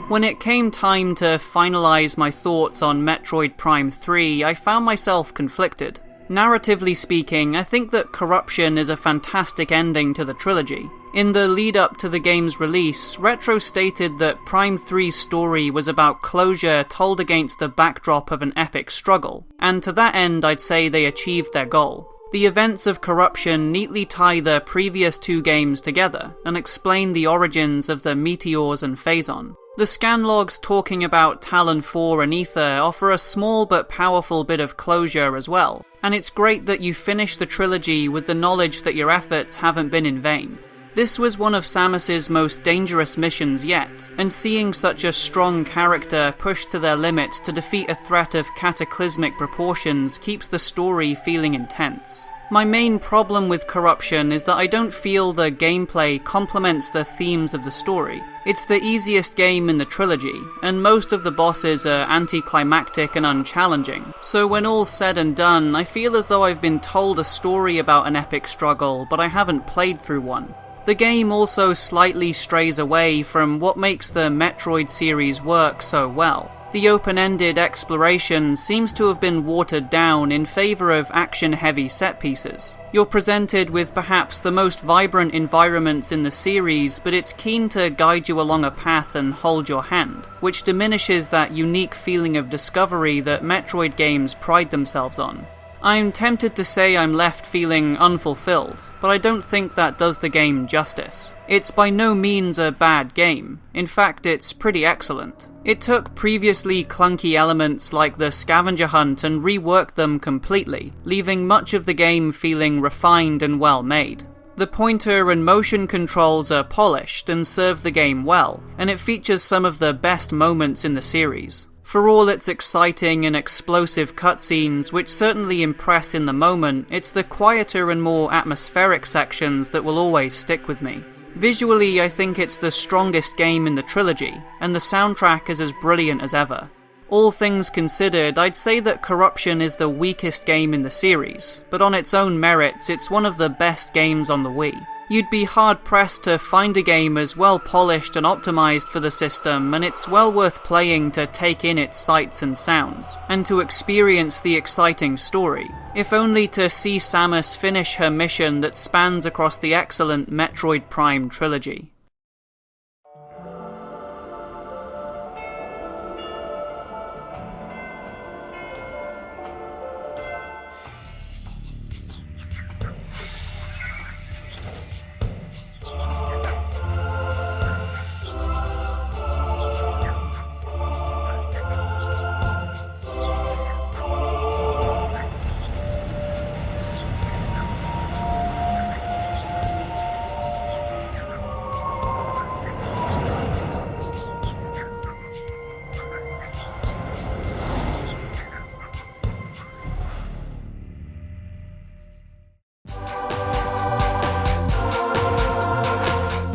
When it came time to finalise my thoughts on Metroid Prime 3, I found myself conflicted. Narratively speaking, I think that Corruption is a fantastic ending to the trilogy. In the lead-up to the game's release, Retro stated that Prime 3's story was about closure told against the backdrop of an epic struggle, and to that end I'd say they achieved their goal. The events of Corruption neatly tie the previous two games together, and explain the origins of the Meteors and Phazon. The scan logs talking about Talon 4 and Aether offer a small but powerful bit of closure as well, and it's great that you finish the trilogy with the knowledge that your efforts haven't been in vain. This was one of Samus's most dangerous missions yet, and seeing such a strong character pushed to their limits to defeat a threat of cataclysmic proportions keeps the story feeling intense. My main problem with Corruption is that I don't feel the gameplay complements the themes of the story. It's the easiest game in the trilogy, and most of the bosses are anticlimactic and unchallenging. So when all's said and done, I feel as though I've been told a story about an epic struggle, but I haven't played through one. The game also slightly strays away from what makes the Metroid series work so well. The open-ended exploration seems to have been watered down in favour of action-heavy set-pieces. You're presented with perhaps the most vibrant environments in the series, but it's keen to guide you along a path and hold your hand, which diminishes that unique feeling of discovery that Metroid games pride themselves on. I'm tempted to say I'm left feeling unfulfilled, but I don't think that does the game justice. It's by no means a bad game. In fact, it's pretty excellent. It took previously clunky elements like the scavenger hunt and reworked them completely, leaving much of the game feeling refined and well made. The pointer and motion controls are polished and serve the game well, and it features some of the best moments in the series. For all its exciting and explosive cutscenes, which certainly impress in the moment, it's the quieter and more atmospheric sections that will always stick with me. Visually, I think it's the strongest game in the trilogy, and the soundtrack is as brilliant as ever. All things considered, I'd say that Corruption is the weakest game in the series, but on its own merits, it's one of the best games on the Wii. You'd be hard-pressed to find a game as well polished and optimized for the system, and it's well worth playing to take in its sights and sounds, and to experience the exciting story, if only to see Samus finish her mission that spans across the excellent Metroid Prime Trilogy.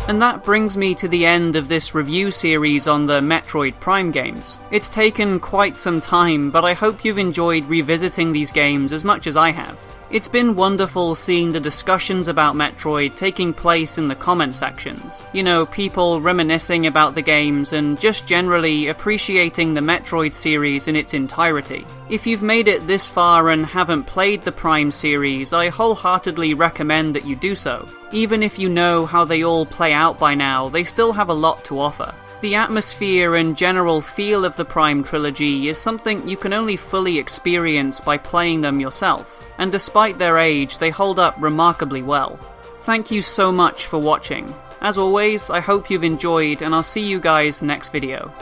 And that brings me to the end of this review series on the Metroid Prime games. It's taken quite some time, but I hope you've enjoyed revisiting these games as much as I have. It's been wonderful seeing the discussions about Metroid taking place in the comment sections. You know, people reminiscing about the games and just generally appreciating the Metroid series in its entirety. If you've made it this far and haven't played the Prime series, I wholeheartedly recommend that you do so. Even if you know how they all play out by now, they still have a lot to offer. The atmosphere and general feel of the Prime trilogy is something you can only fully experience by playing them yourself, and despite their age, they hold up remarkably well. Thank you so much for watching. As always, I hope you've enjoyed, and I'll see you guys next video.